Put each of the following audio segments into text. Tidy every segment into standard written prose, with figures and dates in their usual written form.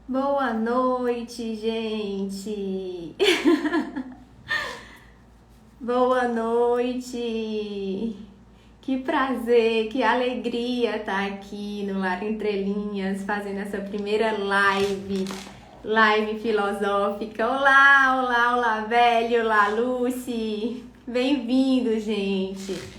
Boa noite, gente! Boa noite! Que prazer, que alegria estar aqui no Lar Entre Linhas, fazendo essa primeira live filosófica. Olá, olá, olá, velho, olá, Lucy! Bem-vindo, gente!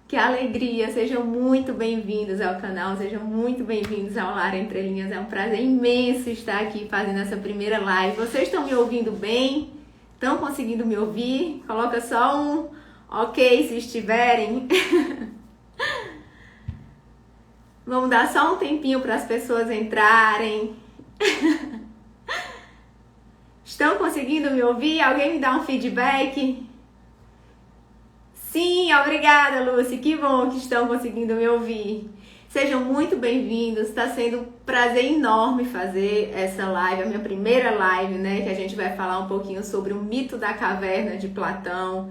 Que alegria! Sejam muito bem-vindos ao canal, sejam muito bem-vindos ao Lar Entre Linhas. É um prazer imenso estar aqui fazendo essa primeira live. Vocês estão me ouvindo bem? Estão conseguindo me ouvir? Coloca só um ok se estiverem. Vamos dar só um tempinho para as pessoas entrarem. Estão conseguindo me ouvir? Alguém me dá um feedback? Sim, obrigada, Lúcia. Que bom que estão conseguindo me ouvir. Sejam muito bem-vindos. Está sendo um prazer enorme fazer essa live, a minha primeira live, né? Que a gente vai falar um pouquinho sobre o mito da caverna de Platão.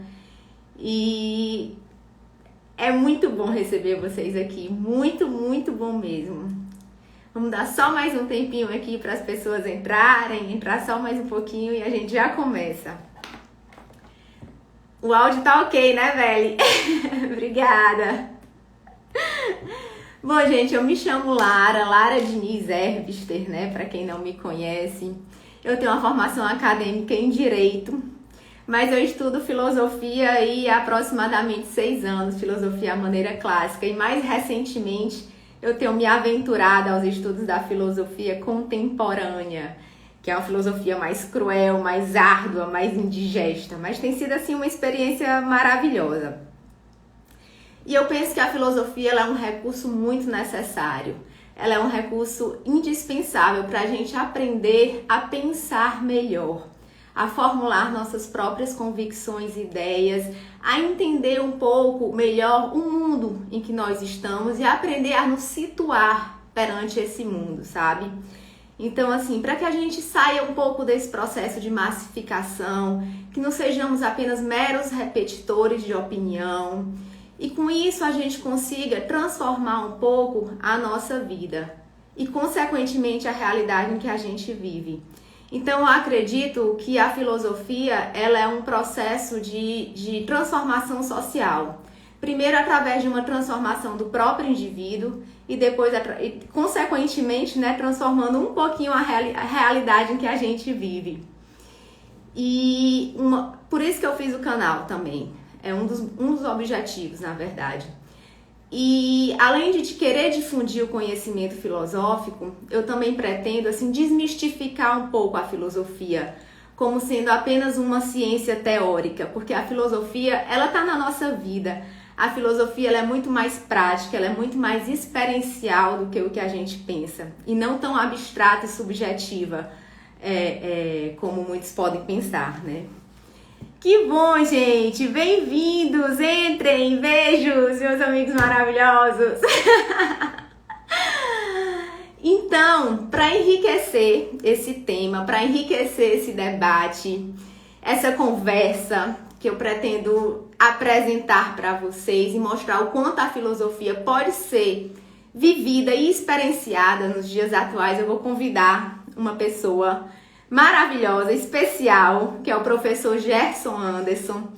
E é muito bom receber vocês aqui. Muito, muito bom mesmo. Vamos dar só mais um tempinho aqui para as pessoas entrar só mais um pouquinho e a gente já começa. O áudio tá ok, né, Velho? Obrigada. Bom, gente, eu me chamo Lara Diniz Erbster, né? Para quem não me conhece. Eu tenho uma formação acadêmica em Direito, mas eu estudo filosofia há aproximadamente 6 anos, filosofia à maneira clássica. E mais recentemente eu tenho me aventurado aos estudos da filosofia contemporânea, que é uma filosofia mais cruel, mais árdua, mais indigesta, mas tem sido assim uma experiência maravilhosa. E eu penso que a filosofia ela é um recurso muito necessário, ela é um recurso indispensável para a gente aprender a pensar melhor, a formular nossas próprias convicções e ideias, a entender um pouco melhor o mundo em que nós estamos e aprender a nos situar perante esse mundo, sabe? Então, assim, para que a gente saia um pouco desse processo de massificação, que não sejamos apenas meros repetidores de opinião, e com isso a gente consiga transformar um pouco a nossa vida e, consequentemente, a realidade em que a gente vive. Então, eu acredito que a filosofia ela é um processo de transformação social. Primeiro, através de uma transformação do próprio indivíduo e depois, consequentemente, né, transformando um pouquinho a realidade em que a gente vive. E por isso que eu fiz o canal também. É um dos objetivos, na verdade. E além de querer difundir o conhecimento filosófico, eu também pretendo assim desmistificar um pouco a filosofia como sendo apenas uma ciência teórica, porque a filosofia ela está na nossa vida. A filosofia ela é muito mais prática, ela é muito mais experiencial do que o que a gente pensa e não tão abstrata e subjetiva como muitos podem pensar, né? Que bom, gente! Bem-vindos! Entrem! Beijos, meus amigos maravilhosos! Então, para enriquecer esse tema, para enriquecer esse debate, essa conversa que eu pretendo apresentar para vocês e mostrar o quanto a filosofia pode ser vivida e experienciada nos dias atuais, eu vou convidar uma pessoa maravilhosa, especial, que é o professor Gerson Anderson,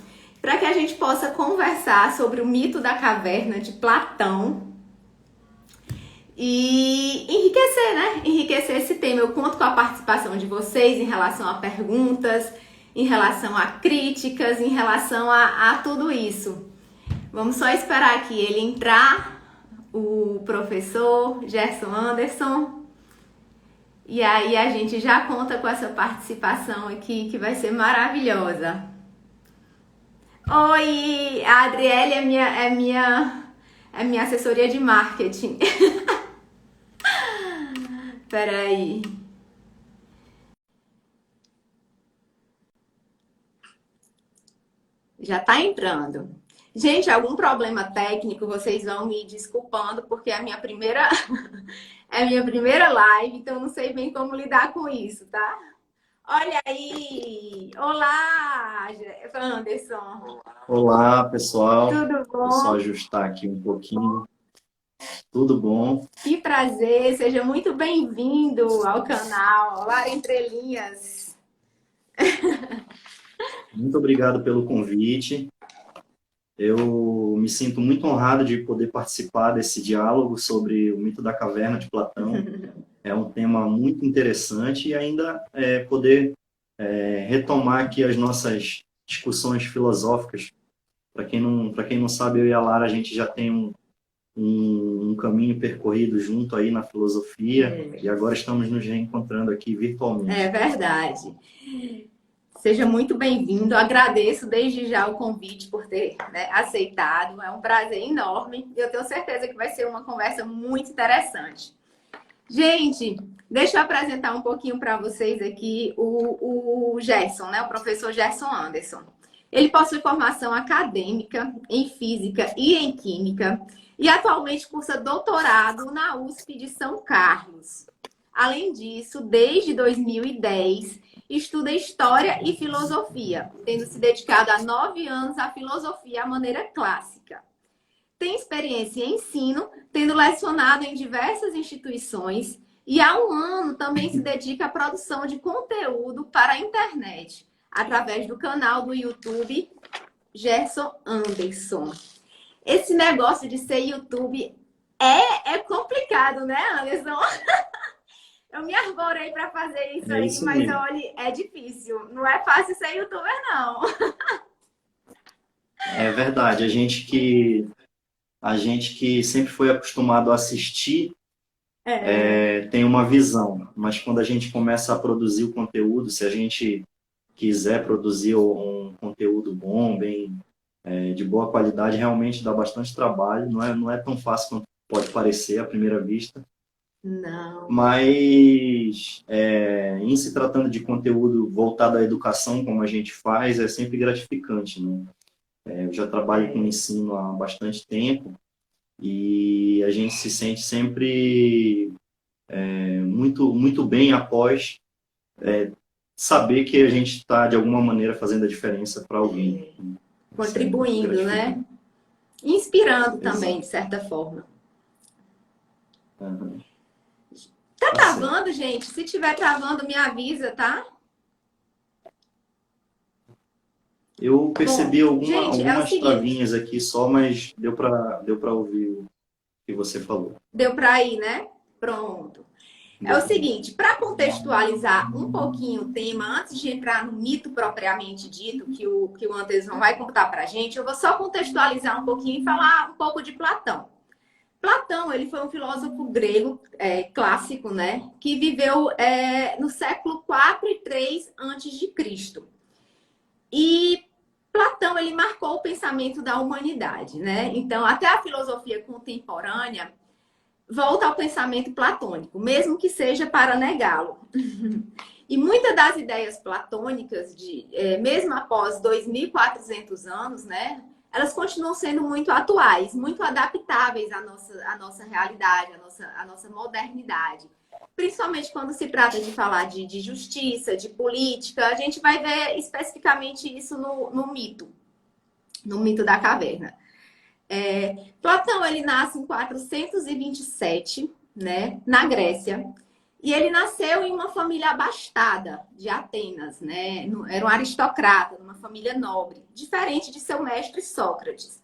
para que a gente possa conversar sobre o mito da caverna de Platão e enriquecer, né? Enriquecer esse tema. Eu conto com a participação de vocês em relação a perguntas, em relação a críticas, em relação a tudo isso. Vamos só esperar aqui ele entrar, o professor Gerson Anderson. E aí a gente já conta com essa participação aqui, que vai ser maravilhosa. Oi, a Adriele é minha assessoria de marketing. Peraí. Já tá entrando. Gente, algum problema técnico, vocês vão me desculpando, porque é a minha primeira, é a minha primeira live, então não sei bem como lidar com isso, tá? Olha aí! Olá, Anderson! Olá, pessoal. Tudo Deixa eu só bom? ajustar aqui um pouquinho. Tudo bom? Que prazer, seja muito bem-vindo ao canal Lara Entre Linhas. Muito obrigado pelo convite. Eu me sinto muito honrado de poder participar desse diálogo sobre o mito da caverna de Platão. É um tema muito interessante e ainda poder retomar aqui as nossas discussões filosóficas. Para quem não sabe, eu e a Lara, a gente já tem um caminho percorrido junto aí na filosofia e agora estamos nos reencontrando aqui virtualmente. É verdade. Seja muito bem-vindo. Agradeço desde já o convite por ter aceitado. É um prazer enorme. Eu tenho certeza que vai ser uma conversa muito interessante. Gente, deixa eu apresentar um pouquinho para vocês aqui o Gerson, né? O professor Gerson Anderson. Ele possui formação acadêmica em física e em química e atualmente cursa doutorado na USP de São Carlos. Além disso, desde 2010, estuda História e Filosofia, tendo se dedicado há 9 anos à filosofia à maneira clássica. Tem experiência em ensino, tendo lecionado em diversas instituições e há 1 ano também se dedica à produção de conteúdo para a internet, através do canal do YouTube Gerson Anderson. Esse negócio de ser YouTube é complicado, né, Anderson? Eu me arvorei para fazer isso aí, isso mas mesmo. olha, é difícil. Não é fácil ser youtuber, não. É verdade. A gente que sempre foi acostumado a assistir tem uma visão, mas quando a gente começa a produzir o conteúdo, se a gente quiser produzir um conteúdo bom, bem de boa qualidade, realmente dá bastante trabalho. Não é tão fácil quanto pode parecer à primeira vista. Não. Mas em se tratando de conteúdo voltado à educação, como a gente faz, é sempre gratificante, né? Eu já trabalho com ensino há bastante tempo e a gente se sente sempre muito, muito bem após saber que a gente está, de alguma maneira, fazendo a diferença para alguém. Contribuindo, né? Inspirando também, Exato. de certa forma. Uhum. Tá Tá travando, certo. gente? Se tiver travando, me avisa, tá? Eu Bom, percebi gente, é o algumas seguinte. travinhas aqui só, mas deu para ouvir o que você falou. Deu para ir, né? Pronto. É o Deu. seguinte, para contextualizar um pouquinho o tema, antes de entrar no mito propriamente dito, que o Anderson vai contar para a gente, eu vou só contextualizar um pouquinho e falar um pouco de Platão. Platão, ele foi um filósofo grego clássico, né? Que viveu no século 4 e 3 antes de Cristo. E Platão, ele marcou o pensamento da humanidade, né? Então, até a filosofia contemporânea volta ao pensamento platônico, mesmo que seja para negá-lo. E muitas das ideias platônicas, mesmo após 2.400 anos, né, elas continuam sendo muito atuais, muito adaptáveis à nossa realidade, à nossa modernidade. Principalmente quando se trata de falar de justiça, de política, a gente vai ver especificamente isso no mito da caverna. Platão, ele nasce em 427, né, na Grécia. E ele nasceu em uma família abastada de Atenas, né? Era um aristocrata, uma família nobre, diferente de seu mestre Sócrates.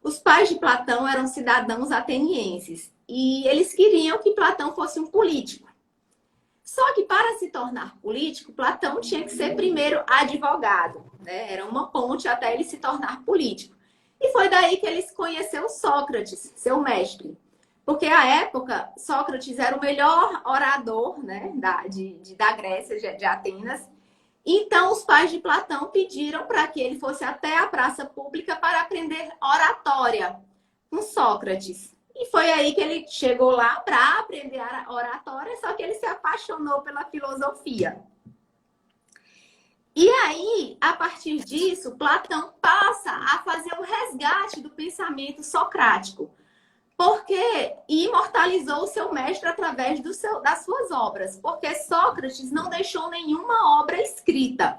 Os pais de Platão eram cidadãos atenienses e eles queriam que Platão fosse um político. Só que para se tornar político, Platão tinha que ser primeiro advogado, né? Era uma ponte até ele se tornar político. E foi daí que ele conheceu Sócrates, seu mestre. Porque à época, Sócrates era o melhor orador, né, da Grécia, de Atenas. Então, os pais de Platão pediram para que ele fosse até a praça pública para aprender oratória com Sócrates. E foi aí que ele chegou lá para aprender a oratória, só que ele se apaixonou pela filosofia. E aí, a partir disso, Platão passa a fazer um resgate do pensamento socrático, porque imortalizou o seu mestre através das suas obras, porque Sócrates não deixou nenhuma obra escrita.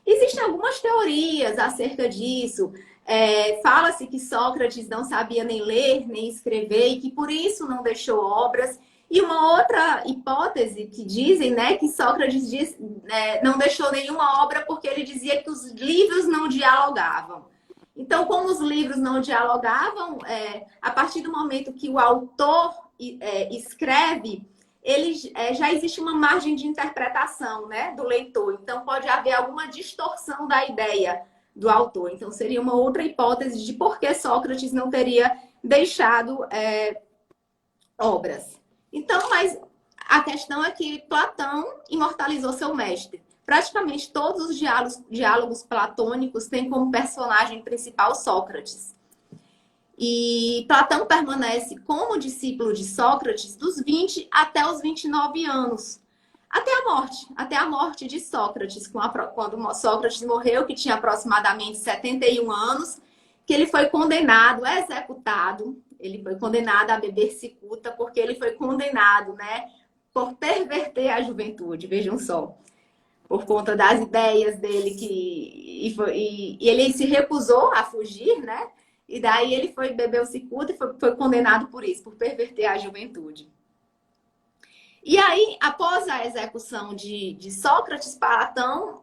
Existem algumas teorias acerca disso, Fala-se que Sócrates não sabia nem ler, nem escrever e que por isso não deixou obras. E uma outra hipótese que dizem, né, que Sócrates não deixou nenhuma obra porque ele dizia que os livros não dialogavam. Então, como os livros não dialogavam, a partir do momento que o autor escreve, já existe uma margem de interpretação, né, do leitor. Então, pode haver alguma distorção da ideia do autor. Então, seria uma outra hipótese de por que Sócrates não teria deixado obras. Então, mas a questão é que Platão imortalizou seu mestre. Praticamente todos os diálogos platônicos têm como personagem principal Sócrates. E Platão permanece como discípulo de Sócrates dos 20 até os 29 anos. Até a morte de Sócrates, quando Sócrates morreu, que tinha aproximadamente 71 anos, que ele foi condenado, executado. Ele foi condenado a beber cicuta, porque ele foi condenado, né, por perverter a juventude, vejam só. Por conta das ideias dele, e ele se recusou a fugir, né? E daí ele foi beber o cicuta e foi condenado por isso, por perverter a juventude. E aí, após a execução de Sócrates, Platão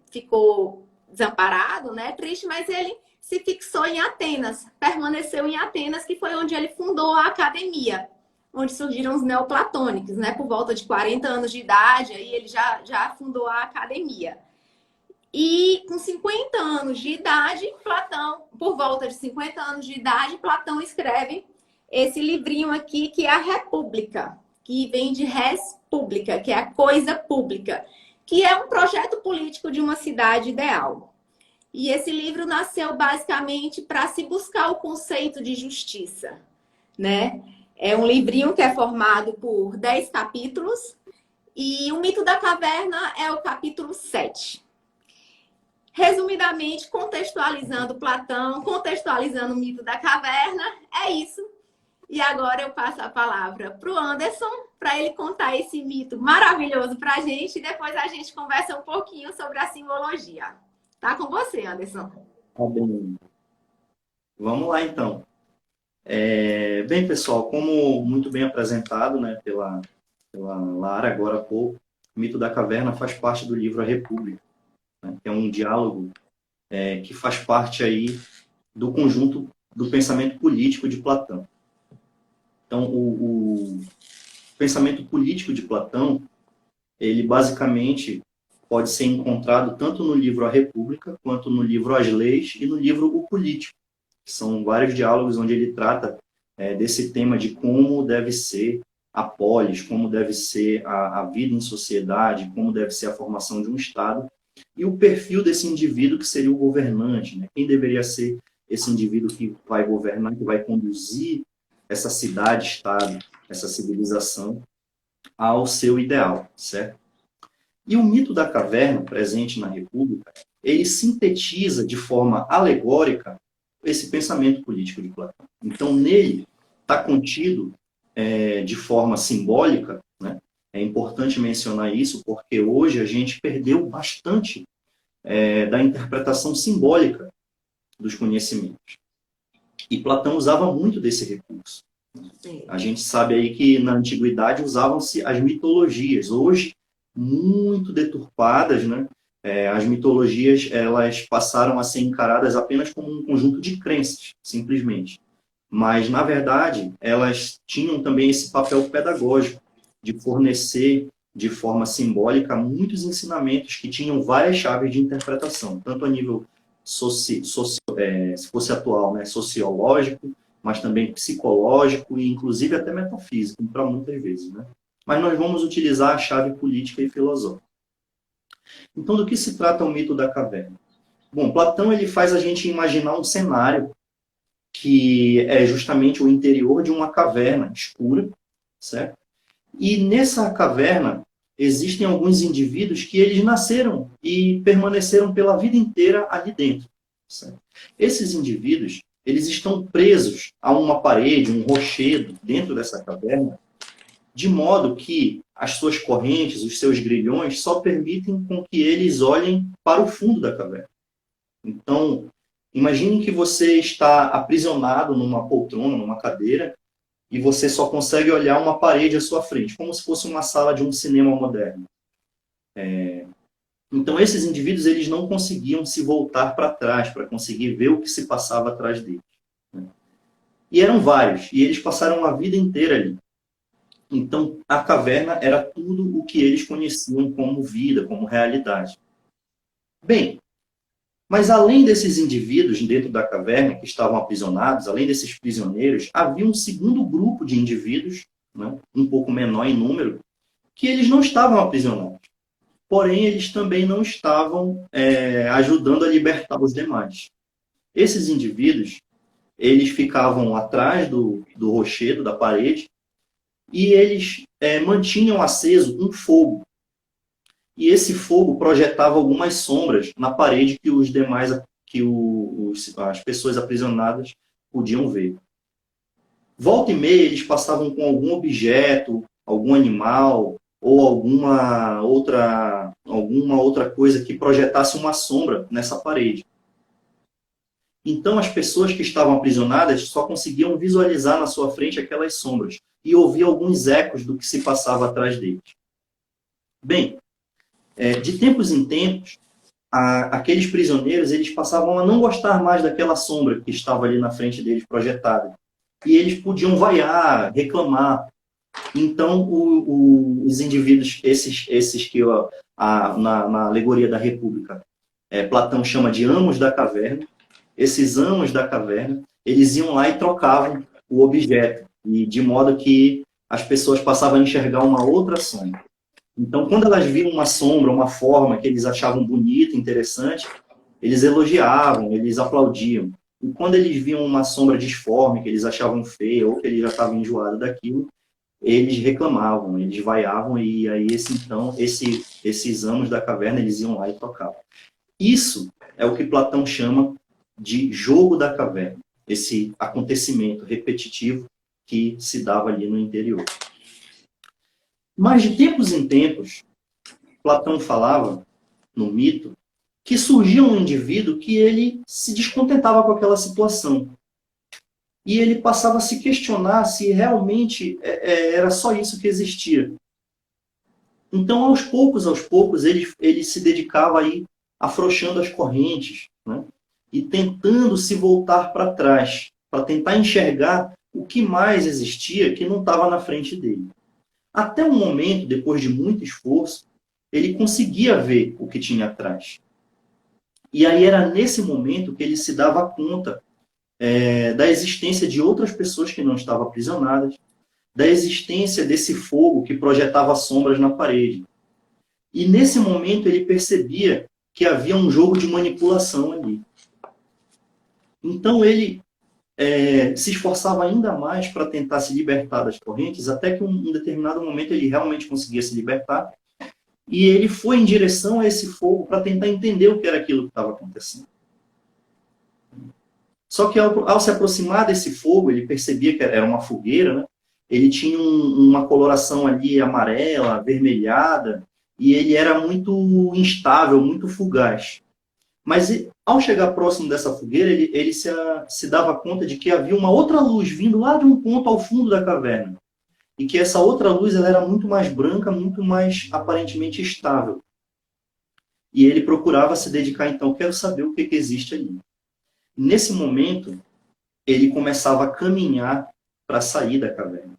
ficou desamparado, né? Triste, mas ele se fixou em Atenas, permaneceu em Atenas, que foi onde ele fundou a academia, onde surgiram os neoplatônicos, né? Por volta de 40 anos de idade, aí ele já fundou a academia. E com 50 anos de idade, por volta de 50 anos de idade, Platão escreve esse livrinho aqui, que é a República, que vem de res pública, que é a coisa pública, que é um projeto político de uma cidade ideal. E esse livro nasceu basicamente para se buscar o conceito de justiça, né? É um livrinho que é formado por 10 capítulos e o Mito da Caverna é o capítulo 7. Resumidamente, contextualizando Platão, contextualizando o Mito da Caverna, é isso. E agora eu passo a palavra para o Anderson, para ele contar esse mito maravilhoso para a gente e depois a gente conversa um pouquinho sobre a simbologia. Tá com você, Anderson. Tá bem. Vamos lá, então. Bem, pessoal, como muito bem apresentado, né, pela Lara agora há pouco, o Mito da Caverna faz parte do livro A República, né, que é um diálogo que faz parte aí do conjunto do pensamento político de Platão. Então, o pensamento político de Platão, ele basicamente pode ser encontrado tanto no livro A República, quanto no livro As Leis e no livro O Político, que são vários diálogos onde ele trata desse tema de como deve ser a polis, como deve ser a vida em sociedade, como deve ser a formação de um Estado, e o perfil desse indivíduo que seria o governante, né? Quem deveria ser esse indivíduo que vai governar, que vai conduzir essa cidade, Estado, essa civilização ao seu ideal, certo? E o mito da caverna, presente na República, ele sintetiza de forma alegórica esse pensamento político de Platão. Então, nele está contido, de forma simbólica, né? É importante mencionar isso, porque hoje a gente perdeu bastante da interpretação simbólica dos conhecimentos. E Platão usava muito desse recurso. Sim. A gente sabe aí que na antiguidade usavam-se as mitologias. Hoje, muito deturpadas, né? As mitologias, elas passaram a ser encaradas apenas como um conjunto de crenças, simplesmente. Mas, na verdade, elas tinham também esse papel pedagógico de fornecer, de forma simbólica, muitos ensinamentos que tinham várias chaves de interpretação, tanto a nível se fosse atual, né, sociológico, mas também psicológico e, inclusive, até metafísico, para muitas vezes, né? Mas nós vamos utilizar a chave política e filosófica. Então, do que se trata o mito da caverna? Bom, Platão ele faz a gente imaginar um cenário que é justamente o interior de uma caverna escura, certo? E nessa caverna existem alguns indivíduos que eles nasceram e permaneceram pela vida inteira ali dentro, certo? Esses indivíduos, eles estão presos a uma parede, um rochedo dentro dessa caverna, de modo que as suas correntes, os seus grilhões, só permitem com que eles olhem para o fundo da caverna. Então, Imagine que você está aprisionado numa poltrona, numa cadeira, e você só consegue olhar uma parede à sua frente, como se fosse uma sala de um cinema moderno. Então, esses indivíduos eles não conseguiam se voltar para trás, para conseguir ver o que se passava atrás deles. E eram vários, e eles passaram a vida inteira ali. Então, a caverna era tudo o que eles conheciam como vida, como realidade. Bem, mas além desses indivíduos dentro da caverna que estavam aprisionados, além desses prisioneiros, havia um segundo grupo de indivíduos, né, um pouco menor em número, que eles não estavam aprisionados. Porém, eles também não estavam ajudando a libertar os demais. Esses indivíduos, eles ficavam atrás do rochedo, da parede, e eles mantinham aceso um fogo. E esse fogo projetava algumas sombras na parede que os demais, as pessoas aprisionadas podiam ver. Volta e meia, eles passavam com algum objeto, algum animal, ou alguma outra coisa que projetasse uma sombra nessa parede. Então, as pessoas que estavam aprisionadas só conseguiam visualizar na sua frente aquelas sombras e ouvir alguns ecos do que se passava atrás deles. Bem, de tempos em tempos, aqueles prisioneiros eles passavam a não gostar mais daquela sombra que estava ali na frente deles projetada. E eles podiam vaiar, reclamar. Então, os indivíduos, esses que na alegoria da República, Platão chama de amos da caverna, esses amos da caverna, eles iam lá e trocavam o objeto, e de modo que as pessoas passavam a enxergar uma outra sombra. Então, quando elas viam uma sombra, uma forma que eles achavam bonita, interessante, eles elogiavam, eles aplaudiam. E quando eles viam uma sombra disforme, que eles achavam feia, ou que eles já estavam enjoados daquilo, eles reclamavam, eles vaiavam, e aí esses amos da caverna, eles iam lá e tocavam. Isso é o que Platão chama de jogo da caverna, esse acontecimento repetitivo que se dava ali no interior. Mas de tempos em tempos, Platão falava, no mito, que surgia um indivíduo que ele se descontentava com aquela situação. E ele passava a se questionar se realmente era só isso que existia. Então, aos poucos, ele se dedicava a ir afrouxando as correntes, né? E tentando se voltar para trás, para tentar enxergar o que mais existia que não estava na frente dele. Até um momento, depois de muito esforço, ele conseguia ver o que tinha atrás. E aí era nesse momento que ele se dava conta da existência de outras pessoas que não estavam aprisionadas, da existência desse fogo que projetava sombras na parede. E nesse momento ele percebia que havia um jogo de manipulação ali. Então ele se esforçava ainda mais para tentar se libertar das correntes, até que em um determinado momento ele realmente conseguia se libertar, e ele foi em direção a esse fogo para tentar entender o que era aquilo que estava acontecendo. Só que ao se aproximar desse fogo, ele percebia que era uma fogueira, né? Ele tinha uma coloração ali amarela, avermelhada, e ele era muito instável, muito fugaz. Mas ao chegar próximo dessa fogueira, ele se dava conta de que havia uma outra luz vindo lá de um ponto ao fundo da caverna. E que essa outra luz ela era muito mais branca, muito mais aparentemente estável. E ele procurava se dedicar, então, quero saber o que existe ali. Nesse momento, ele começava a caminhar para sair da caverna.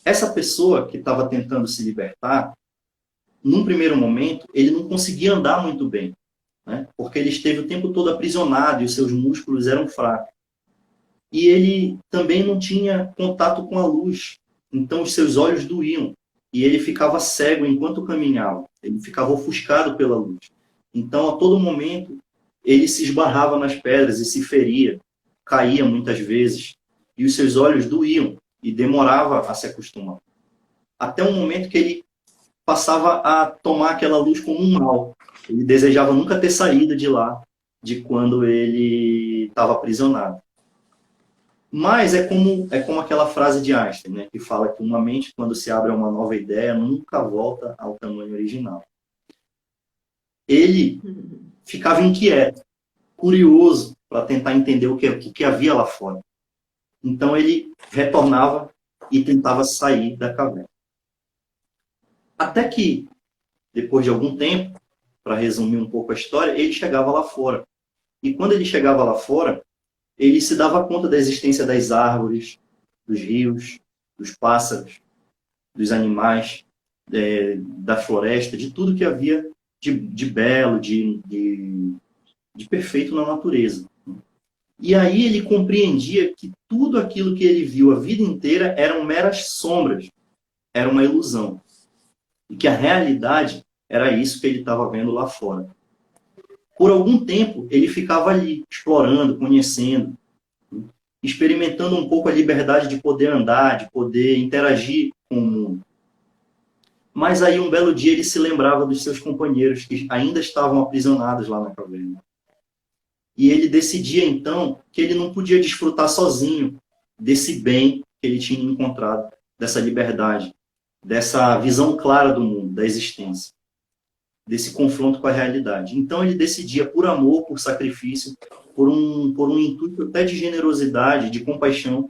Essa pessoa que estava tentando se libertar, num primeiro momento, ele não conseguia andar muito bem, né? Porque ele esteve o tempo todo aprisionado e os seus músculos eram fracos. E ele também não tinha contato com a luz, então os seus olhos doíam. E ele ficava cego enquanto caminhava, ele ficava ofuscado pela luz. Então, a todo momento, ele se esbarrava nas pedras e se feria, caía muitas vezes, e os seus olhos doíam e demorava a se acostumar. Até um momento que ele passava a tomar aquela luz como um mal. Ele desejava nunca ter saído de lá, de quando ele estava aprisionado. Mas é como aquela frase de Einstein, né, que fala que uma mente, quando se abre a uma nova ideia, nunca volta ao tamanho original. Ele ficava inquieto. curioso para tentar entender o que havia lá fora. Então ele retornava e tentava sair da caverna. Até que, depois de algum tempo, para resumir um pouco a história, ele chegava lá fora. E quando ele chegava lá fora, ele se dava conta da existência das árvores, dos rios, dos pássaros, dos animais, da floresta, de tudo que havia de belo, de perfeito na natureza. E aí ele compreendia que tudo aquilo que ele viu a vida inteira eram meras sombras, era uma ilusão. E que a realidade era isso que ele estava vendo lá fora. Por algum tempo, ele ficava ali, explorando, conhecendo, experimentando um pouco a liberdade de poder andar, de poder interagir com o mundo. Mas aí, um belo dia, ele se lembrava dos seus companheiros que ainda estavam aprisionados lá na caverna. E ele decidia, então, que ele não podia desfrutar sozinho desse bem que ele tinha encontrado, dessa liberdade, dessa visão clara do mundo, da existência, desse confronto com a realidade. Então ele decidia, por amor, por sacrifício, por um intuito até de generosidade, de compaixão,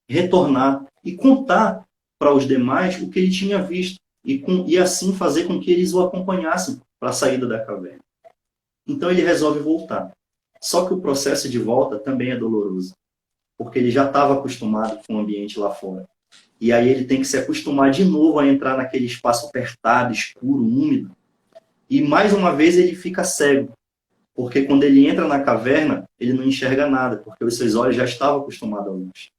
retornar e contar para os demais o que ele tinha visto e assim fazer com que eles o acompanhassem para a saída da caverna. Então ele resolve voltar. Só que o processo de volta também é doloroso, porque ele já estava acostumado com o ambiente lá fora. E aí ele tem que se acostumar de novo a entrar naquele espaço apertado, escuro, úmido. E mais uma vez ele fica cego, porque quando ele entra na caverna, ele não enxerga nada, porque os seus olhos já estavam acostumados à luz.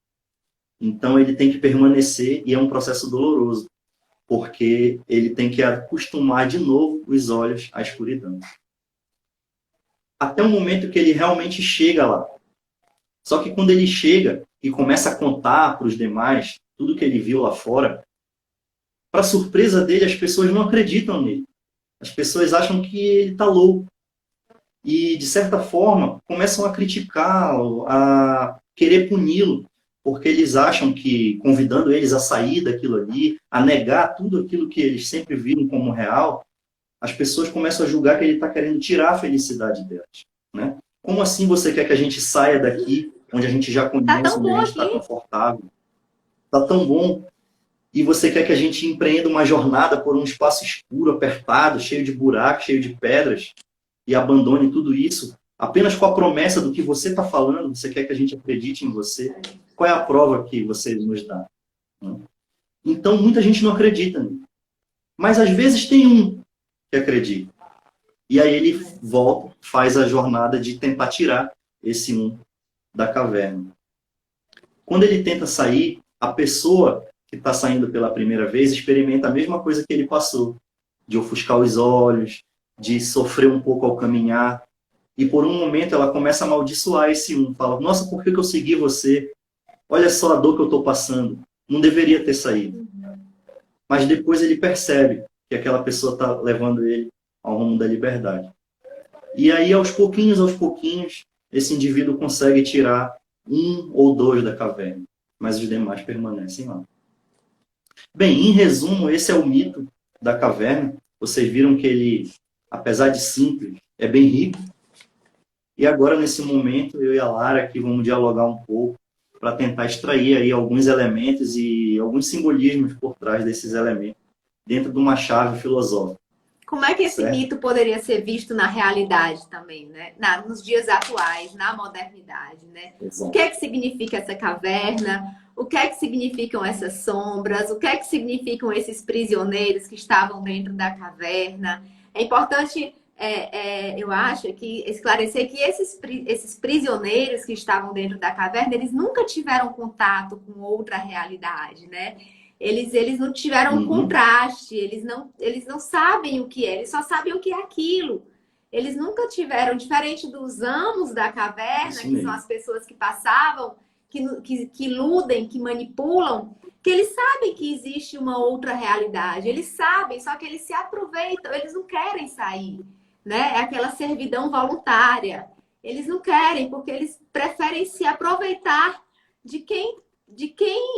Então ele tem que permanecer, e é um processo doloroso, porque ele tem que acostumar de novo os olhos à escuridão. Até o momento que ele realmente chega lá. Só que quando ele chega e começa a contar para os demais tudo que ele viu lá fora, para surpresa dele, as pessoas não acreditam nele. As pessoas acham que ele está louco. E, de certa forma, começam a criticá-lo, a querer puni-lo, porque eles acham que, convidando eles a sair daquilo ali, a negar tudo aquilo que eles sempre viram como real, as pessoas começam a julgar que ele está querendo tirar a felicidade delas. Né? Como assim você quer que a gente saia daqui, onde a gente já conhece, onde a gente está confortável? Está tão bom. E você quer que a gente empreenda uma jornada por um espaço escuro, apertado, cheio de buracos, cheio de pedras, e abandone tudo isso apenas com a promessa do que você está falando? Você quer que a gente acredite em você? Qual é a prova que você nos dá? Então, muita gente não acredita. Mas, às vezes, tem um que acredita. E aí ele volta, faz a jornada de tentar tirar esse um da caverna. Quando ele tenta sair, a pessoa que está saindo pela primeira vez experimenta a mesma coisa que ele passou, de ofuscar os olhos, de sofrer um pouco ao caminhar. E por um momento ela começa a amaldiçoar esse um. Fala, nossa, por que eu segui você? Olha só a dor que eu estou passando. Não deveria ter saído. Mas depois ele percebe que aquela pessoa está levando ele ao rumo da liberdade. E aí, aos pouquinhos, esse indivíduo consegue tirar um ou dois da caverna. Mas os demais permanecem lá. Bem, em resumo, esse é o mito da caverna. Vocês viram que ele, apesar de simples, é bem rico. E agora, nesse momento, eu e a Lara aqui vamos dialogar um pouco para tentar extrair aí alguns elementos e alguns simbolismos por trás desses elementos dentro de uma chave filosófica. Como é que esse mito poderia ser visto na realidade também, né? Nos dias atuais, na modernidade, né? Exato. O que é que significa essa caverna? O que é que significam essas sombras? O que é que significam esses prisioneiros que estavam dentro da caverna? É importante, eu acho, esclarecer que esses prisioneiros que estavam dentro da caverna, eles nunca tiveram contato com outra realidade, né? Eles não tiveram um contraste, eles não sabem o que é, eles só sabem o que é aquilo. Eles nunca tiveram, diferente dos amos da caverna, que são as pessoas que passavam, que iludem, que manipulam, que eles sabem que existe uma outra realidade. Eles sabem, só que eles se aproveitam, eles não querem sair, né? É aquela servidão voluntária. Eles não querem, porque eles preferem se aproveitar de quem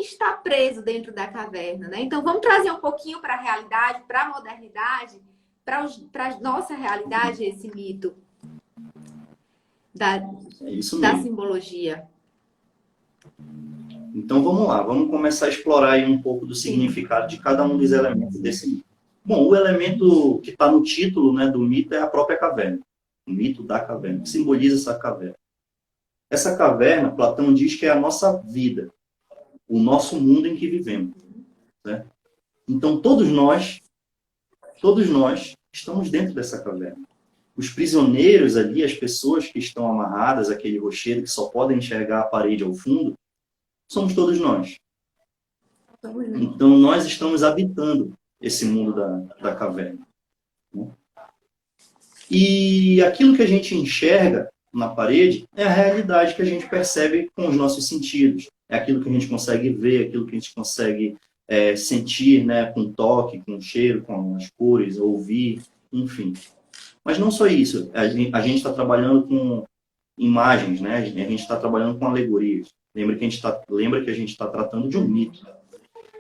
está preso dentro da caverna, né? Então, vamos trazer um pouquinho para a realidade, para a modernidade, para a nossa realidade, esse mito. da, É isso da mesmo. simbologia. Então vamos lá, vamos começar a explorar aí um pouco do Sim. significado de cada um dos elementos desse mito. Bom, o elemento que está no título, né, do mito é a própria caverna. O mito da caverna, que simboliza essa caverna. Essa caverna, Platão diz que é a nossa vida, o nosso mundo em que vivemos. Né? Então todos nós estamos dentro dessa caverna. Os prisioneiros ali, as pessoas que estão amarradas àquele rochedo, que só podem enxergar a parede ao fundo, somos todos nós. Então, nós estamos habitando esse mundo da caverna. E aquilo que a gente enxerga na parede é a realidade que a gente percebe com os nossos sentidos. É aquilo que a gente consegue ver, aquilo que a gente consegue sentir, né, com toque, com cheiro, com as cores, ouvir, enfim. Mas não só isso. A gente está trabalhando com imagens, né? A gente está trabalhando com alegorias. Lembra que a gente está tratando de um mito.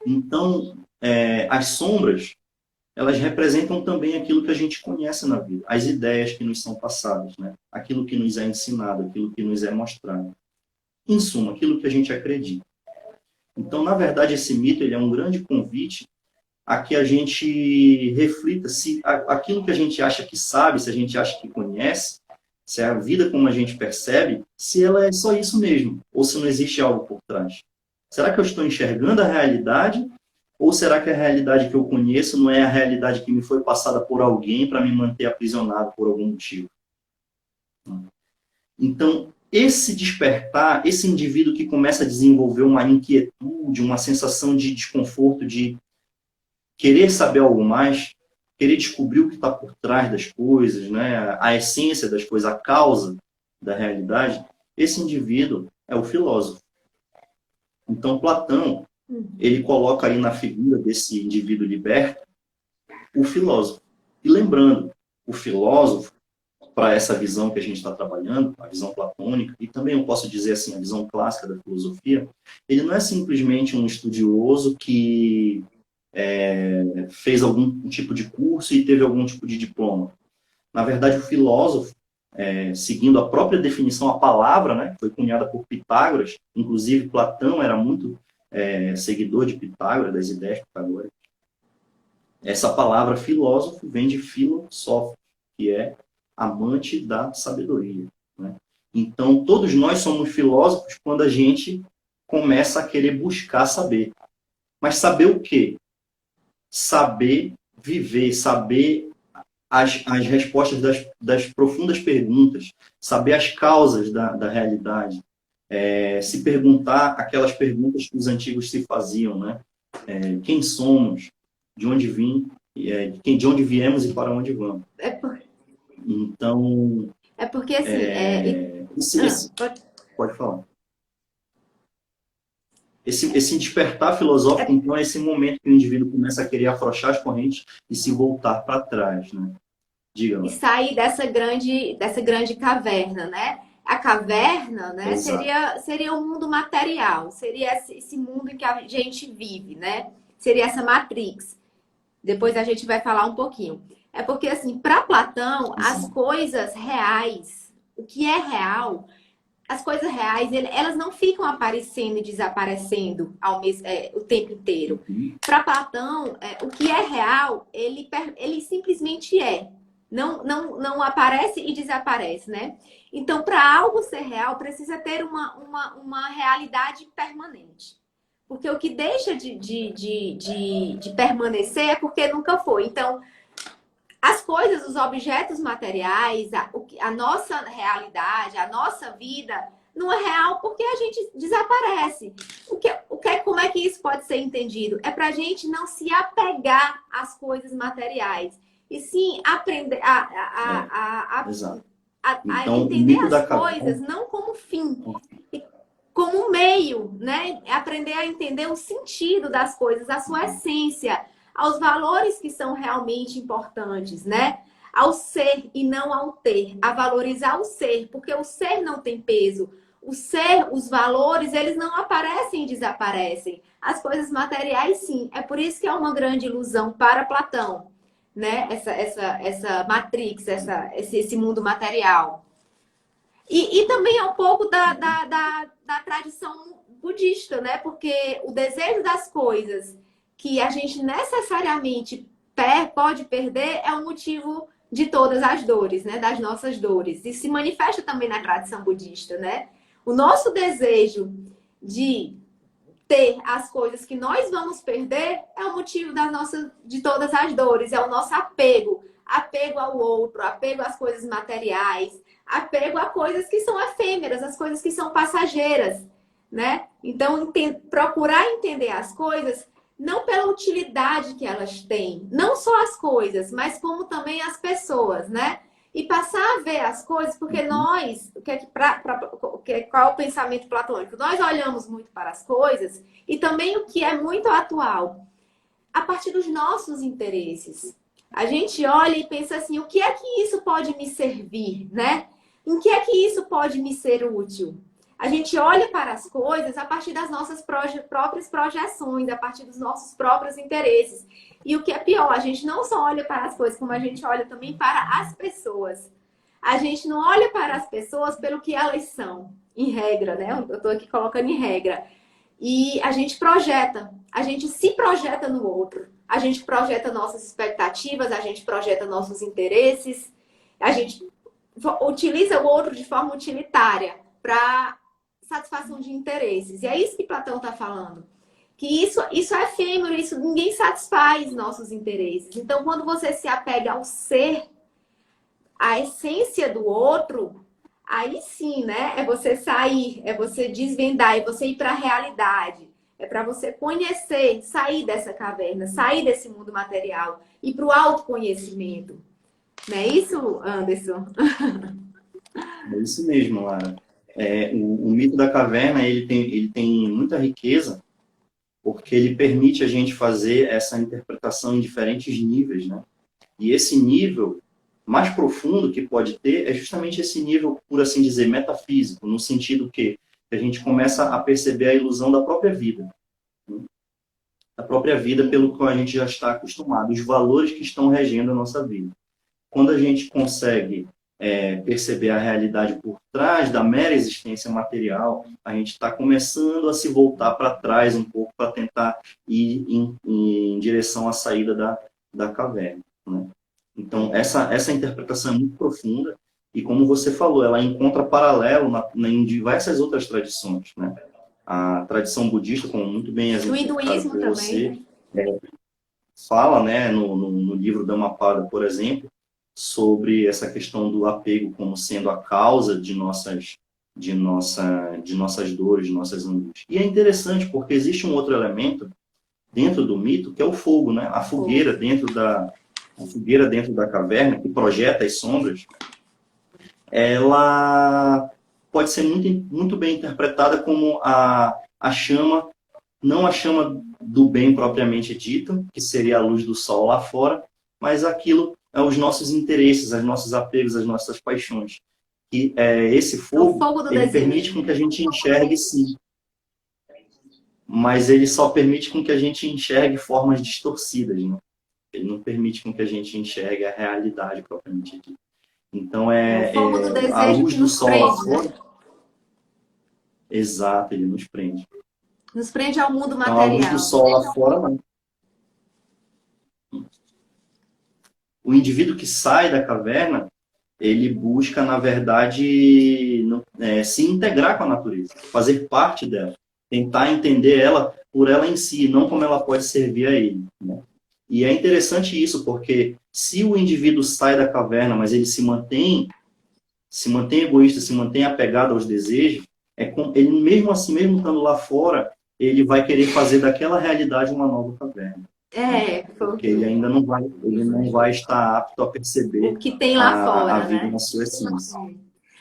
Então, as sombras, elas representam também aquilo que a gente conhece na vida, as ideias que nos são passadas, né? Aquilo que nos é ensinado, aquilo que nos é mostrado. Em suma, aquilo que a gente acredita. Então, na verdade, esse mito ele é um grande convite a que a gente reflita se aquilo que a gente acha que sabe, se a gente acha que conhece, se é a vida como a gente percebe, se ela é só isso mesmo, ou se não existe algo por trás. Será que eu estou enxergando a realidade? Ou será que a realidade que eu conheço não é a realidade que me foi passada por alguém para me manter aprisionado por algum motivo? Então, esse despertar, esse indivíduo que começa a desenvolver uma inquietude, uma sensação de desconforto, de querer saber algo mais, querer descobrir o que está por trás das coisas, né? A essência das coisas, a causa da realidade, esse indivíduo é o filósofo. Então, Platão, ele coloca aí na figura desse indivíduo liberto o filósofo. E lembrando, o filósofo, para essa visão que a gente está trabalhando, a visão platônica, e também eu posso dizer assim, a visão clássica da filosofia, ele não é simplesmente um estudioso que fez algum tipo de curso e teve algum tipo de diploma. Na verdade, o filósofo, seguindo a própria definição, a palavra, né, foi cunhada por Pitágoras, inclusive Platão era muito seguidor de Pitágoras, das ideias pitagóricas. Essa palavra filósofo vem de filosófico, que é amante da sabedoria. Né? Então, todos nós somos filósofos quando a gente começa a querer buscar saber. Mas saber o quê? Saber viver, saber as respostas das profundas perguntas, saber as causas da realidade, se perguntar aquelas perguntas que os antigos se faziam, né? Quem somos, de onde vim, de onde viemos e para onde vamos. Então, É porque assim, pode falar. Esse despertar filosófico, então, é esse momento que o indivíduo começa a querer afrouxar as correntes e se voltar para trás, né? Diga lá. E sair dessa grande caverna, né? A caverna, né, seria o mundo material, seria esse mundo em que a gente vive, né? Seria essa Matrix. Depois a gente vai falar um pouquinho. É porque, assim, para Platão, as coisas reais, o que é real, as coisas reais, elas não ficam aparecendo e desaparecendo o tempo inteiro. Para Platão, o que é real, ele simplesmente é. Não aparece e desaparece, né? Então, para algo ser real, precisa ter uma realidade permanente. Porque o que deixa de permanecer é porque nunca foi. Então, as coisas, os objetos materiais, a nossa realidade, a nossa vida, não é real porque a gente desaparece. Como é que isso pode ser entendido? É para a gente não se apegar às coisas materiais. E sim aprender então, entender as coisas não como fim, como um meio, né? Aprender a entender o sentido das coisas, a sua essência, aos valores que são realmente importantes, né? Ao ser e não ao ter, a valorizar o ser, porque o ser não tem peso. O ser, os valores, eles não aparecem e desaparecem. As coisas materiais, sim. É por isso que é uma grande ilusão para Platão, né? Essa matrix, esse mundo material. E também é um pouco da tradição budista, né? Porque o desejo das coisas que a gente necessariamente pode perder é o motivo de todas as dores, né? Das nossas dores. E se manifesta também na tradição budista, né? O nosso desejo de ter as coisas que nós vamos perder é o motivo de todas as dores, é o nosso apego. Apego ao outro, apego às coisas materiais, apego a coisas que são efêmeras, as coisas que são passageiras, né? Então, procurar entender as coisas não pela utilidade que elas têm, não só as coisas, mas como também as pessoas, né? E passar a ver as coisas, porque nós, qual é o pensamento platônico? Nós olhamos muito para as coisas e também o que é muito atual, a partir dos nossos interesses. A gente olha e pensa assim, o que é que isso pode me servir, né? Em que é que isso pode me ser útil? A gente olha para as coisas a partir das nossas próprias projeções, a partir dos nossos próprios interesses. E o que é pior, a gente não só olha para as coisas, como a gente olha também para as pessoas. A gente não olha para as pessoas pelo que elas são, em regra, né? Eu estou aqui colocando em regra. E a gente se projeta no outro. A gente projeta nossas expectativas, a gente projeta nossos interesses, a gente utiliza o outro de forma utilitária para satisfação de interesses. E é isso que Platão está falando. Que isso é efêmero, isso ninguém satisfaz nossos interesses. Então, quando você se apega ao ser, à essência do outro, aí sim, né? É você sair, é você desvendar, é você ir para a realidade. É para você conhecer, sair dessa caverna, sair desse mundo material e para o autoconhecimento. Não é isso, Anderson? É isso mesmo, Lara. O mito da caverna ele tem muita riqueza porque ele permite a gente fazer essa interpretação em diferentes níveis, né? E esse nível mais profundo que pode ter é justamente esse nível, por assim dizer, metafísico, no sentido que a gente começa a perceber a ilusão da própria vida. Né? Da própria vida pelo qual a gente já está acostumado, os valores que estão regendo a nossa vida. Quando a gente consegue perceber a realidade por trás da mera existência material, a gente está começando a se voltar para trás um pouco para tentar ir em direção à saída da caverna. Né? Então, essa interpretação é muito profunda e, como você falou, ela encontra paralelo em diversas outras tradições. Né? A tradição budista, como muito bem exemplificado por você, fala, né, no livro Dhammapada, por exemplo, sobre essa questão do apego como sendo a causa de nossas dores, de nossas angústias. E é interessante porque existe um outro elemento dentro do mito que é o fogo, né? A fogueira dentro da caverna que projeta as sombras. Ela pode ser muito bem interpretada como a chama, não a chama do bem propriamente dita, que seria a luz do sol lá fora, mas aquilo os nossos interesses, os nossos apegos, as nossas paixões. E esse fogo ele permite com que a gente enxergue sim, mas ele só permite com que a gente enxergue formas distorcidas, né? Ele não permite com que a gente enxergue a realidade propriamente dita. Então a luz do sol lá fora. Exato, ele nos prende. Nos prende ao mundo material. Então, a luz do sol lá fora, não. O indivíduo que sai da caverna, ele busca, na verdade, se integrar com a natureza, fazer parte dela, tentar entender ela por ela em si, não como ela pode servir a ele. Né? E é interessante isso, porque se o indivíduo sai da caverna, mas ele se mantém egoísta, se mantém apegado aos desejos, ele mesmo assim, mesmo estando lá fora, ele vai querer fazer daquela realidade uma nova caverna. Porque ele ainda não vai estar apto a perceber o que tem lá fora, a vida, né? Na sua essência.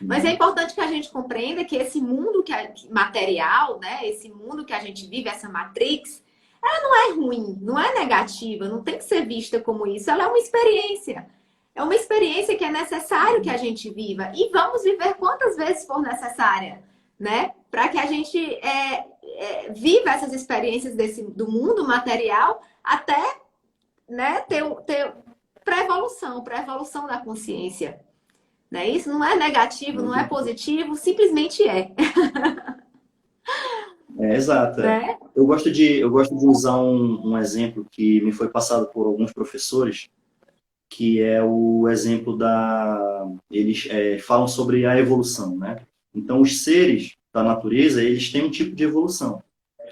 Mas é importante que a gente compreenda que esse mundo material, né? Esse mundo que a gente vive, essa Matrix, ela não é ruim, não é negativa, não tem que ser vista como isso. Ela é uma experiência. É uma experiência que é necessário que a gente viva. E vamos viver quantas vezes for necessária, né? Para que a gente viva essas experiências do mundo material até, né, ter para a evolução da consciência. Né? Isso não é negativo, não é positivo, simplesmente é. Exato. Né? Eu gosto de usar um exemplo que me foi passado por alguns professores, que é o exemplo eles falam sobre a evolução, né? Então, os seres da natureza, eles têm um tipo de evolução,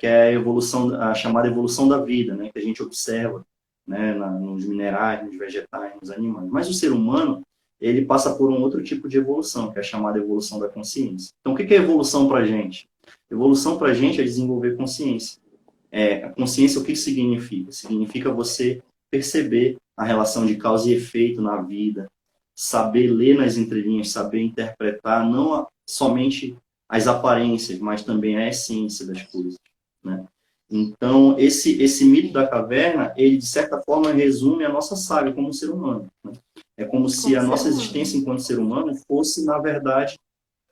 que é a evolução, a chamada evolução da vida, né? Que a gente observa, né? Nos minerais, nos vegetais, nos animais. Mas o ser humano, ele passa por um outro tipo de evolução, que é a chamada evolução da consciência. Então, o que é evolução para a gente? Evolução para a gente é desenvolver consciência. A consciência, o que significa? Significa você perceber a relação de causa e efeito na vida, saber ler nas entrelinhas, saber interpretar não somente as aparências, mas também a essência das coisas, né? Então, esse mito da caverna, ele, de certa forma, resume a nossa saga como ser humano, né? É como se a nossa existência enquanto ser humano fosse, na verdade,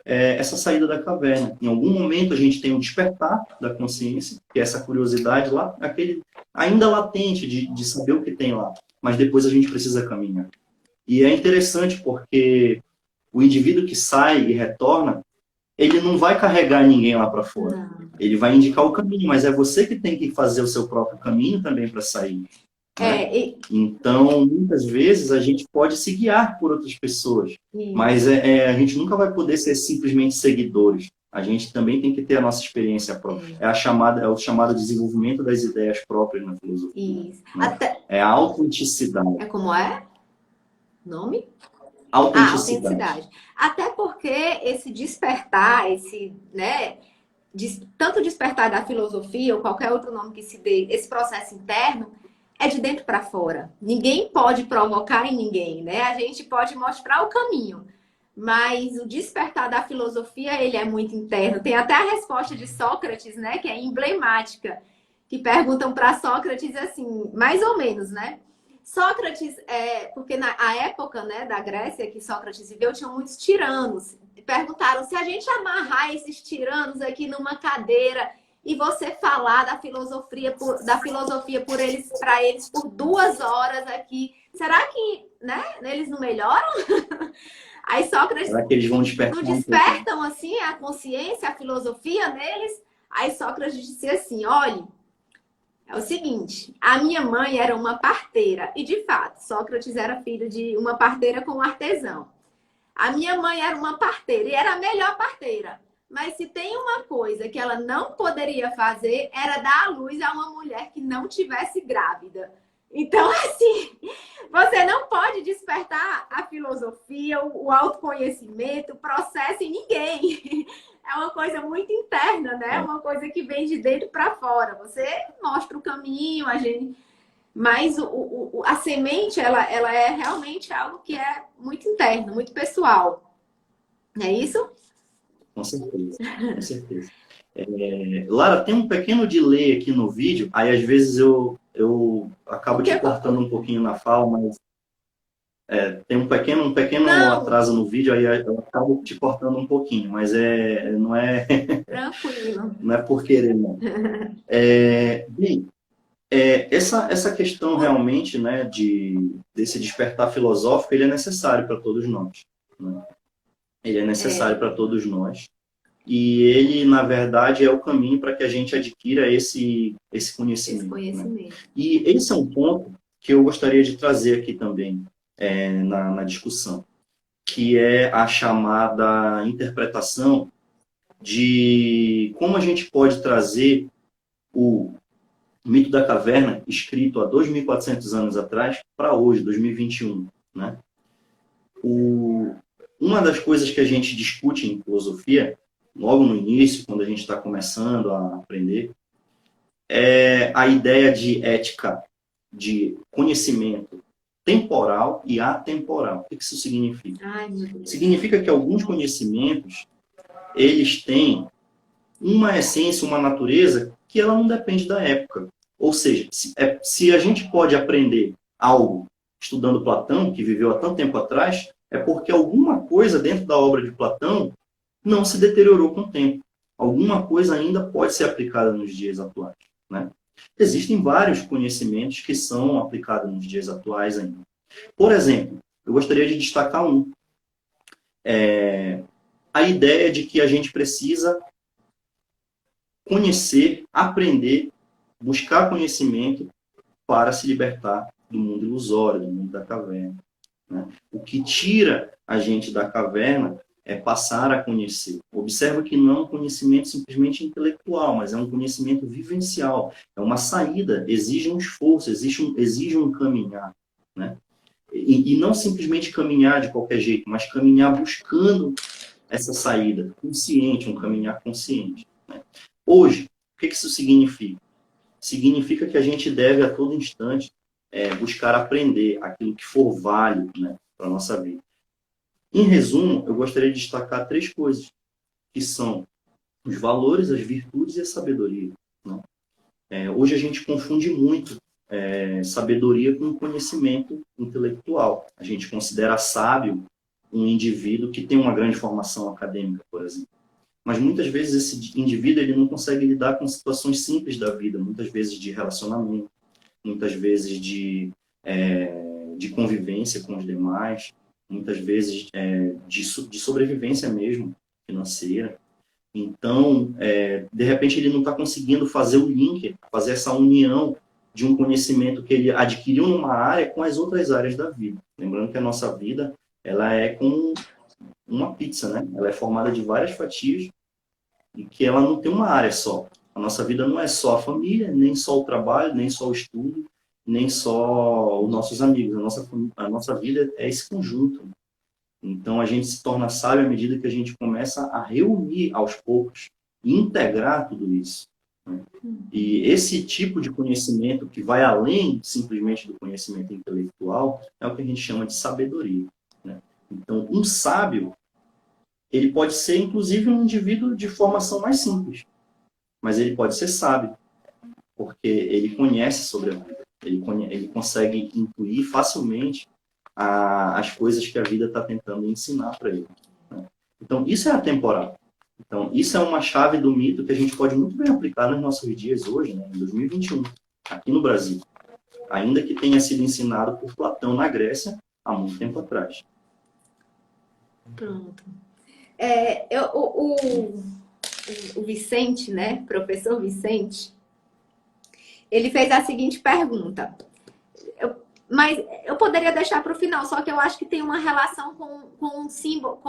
essa saída da caverna. Em algum momento a gente tem um despertar da consciência, que é essa curiosidade lá, aquele ainda latente de saber o que tem lá, mas depois a gente precisa caminhar. E é interessante porque o indivíduo que sai e retorna, ele não vai carregar ninguém lá para fora. Não. Ele vai indicar o caminho, mas é você que tem que fazer o seu próprio caminho também para sair. Né? Então, muitas vezes, a gente pode se guiar por outras pessoas, mas a gente nunca vai poder ser simplesmente seguidores. A gente também tem que ter a nossa experiência própria. É o chamado desenvolvimento das ideias próprias na filosofia. Isso. Né? É a autenticidade. É como é? Nome? Autenticidade. Até porque esse despertar, né, tanto despertar da filosofia ou qualquer outro nome que se dê, esse processo interno, é de dentro para fora. Ninguém pode provocar em ninguém, né? A gente pode mostrar o caminho, mas o despertar da filosofia, ele é muito interno. Tem até a resposta de Sócrates, né, que é emblemática, que perguntam para Sócrates assim, mais ou menos, né? Sócrates, porque na época, né, da Grécia que Sócrates viveu, tinham muitos tiranos. Perguntaram se a gente amarrar esses tiranos aqui numa cadeira e você falar da filosofia por eles, para eles por 2 horas aqui, será que, né, eles não melhoram? Aí Sócrates, será que eles vão despertar? Não despertam assim a consciência, a filosofia neles? Aí Sócrates disse assim, olhe, é o seguinte, a minha mãe era uma parteira, e de fato, Sócrates era filho de uma parteira com um artesão. A minha mãe era uma parteira, e era a melhor parteira. Mas se tem uma coisa que ela não poderia fazer, era dar à luz a uma mulher que não tivesse grávida. Então, assim, você não pode despertar a filosofia, o autoconhecimento, o processo em ninguém. É uma coisa muito interna, né? É uma coisa que vem de dentro para fora. Você mostra o caminho, a gente... Mas a semente, ela é realmente algo que é muito interno, muito pessoal. Não é isso? Com certeza, com certeza. Lara, tem um pequeno delay aqui no vídeo, aí às vezes eu acabo te cortando um pouquinho na fala, mas tem um pequeno atraso no vídeo, aí eu acabo te cortando um pouquinho, mas não é... Tranquilo. Não é por querer, não. Bem, essa questão realmente, né, desse despertar filosófico, ele é necessário para todos nós. Né? Ele é necessário para todos nós. E ele, na verdade, é o caminho para que a gente adquira esse conhecimento. Né? E esse é um ponto que eu gostaria de trazer aqui também na discussão, que é a chamada interpretação de como a gente pode trazer o mito da caverna, escrito há 2.400 anos atrás, para hoje, 2021. Né? Uma das coisas que a gente discute em filosofia, logo no início, quando a gente está começando a aprender, é a ideia de ética, de conhecimento temporal e atemporal. O que isso significa? Significa que alguns conhecimentos, eles têm uma essência, uma natureza que ela não depende da época. Ou seja, se a gente pode aprender algo estudando Platão, que viveu há tanto tempo atrás, é porque alguma coisa dentro da obra de Platão não se deteriorou com o tempo. Alguma coisa ainda pode ser aplicada nos dias atuais. Né? Existem vários conhecimentos que são aplicados nos dias atuais ainda. Por exemplo, eu gostaria de destacar um, a ideia de que a gente precisa conhecer, aprender, buscar conhecimento para se libertar do mundo ilusório, do mundo da caverna, né? O que tira a gente da caverna é passar a conhecer. Observa que não é um conhecimento simplesmente intelectual, mas é um conhecimento vivencial. É uma saída, exige um esforço, exige um caminhar, né? E não simplesmente caminhar de qualquer jeito, mas caminhar buscando essa saída consciente, um caminhar consciente, né? Hoje, o que isso significa? Significa que a gente deve a todo instante buscar aprender aquilo que for válido, né, para a nossa vida. Em resumo, eu gostaria de destacar 3 coisas, que são os valores, as virtudes e a sabedoria, né? Hoje a gente confunde muito sabedoria com conhecimento intelectual. A gente considera sábio um indivíduo que tem uma grande formação acadêmica, por exemplo. Mas muitas vezes esse indivíduo ele não consegue lidar com situações simples da vida, muitas vezes de relacionamento, muitas vezes de convivência com os demais, muitas vezes de sobrevivência mesmo, financeira. Então, de repente, ele não está conseguindo fazer o link, fazer essa união de um conhecimento que ele adquiriu numa área com as outras áreas da vida. Lembrando que a nossa vida ela é como uma pizza, né? Ela é formada de várias fatias e que ela não tem uma área só. A nossa vida não é só a família, nem só o trabalho, nem só o estudo, nem só os nossos amigos. A nossa vida é esse conjunto. Então, a gente se torna sábio à medida que a gente começa a reunir aos poucos e integrar tudo isso, né? E esse tipo de conhecimento que vai além simplesmente do conhecimento intelectual é o que a gente chama de sabedoria, né? Então, um sábio, ele pode ser, inclusive, um indivíduo de formação mais simples, mas ele pode ser sábio, porque ele conhece sobre a vida, ele consegue intuir facilmente as coisas que a vida está tentando ensinar para ele, né? Então, isso é atemporal. Então, isso é uma chave do mito que a gente pode muito bem aplicar nos nossos dias hoje, né, em 2021, aqui no Brasil, ainda que tenha sido ensinado por Platão na Grécia há muito tempo atrás. Pronto. O Vicente, né, professor Vicente, ele fez a seguinte pergunta. Mas eu poderia deixar para o final, só que eu acho que tem uma relação com um símbolo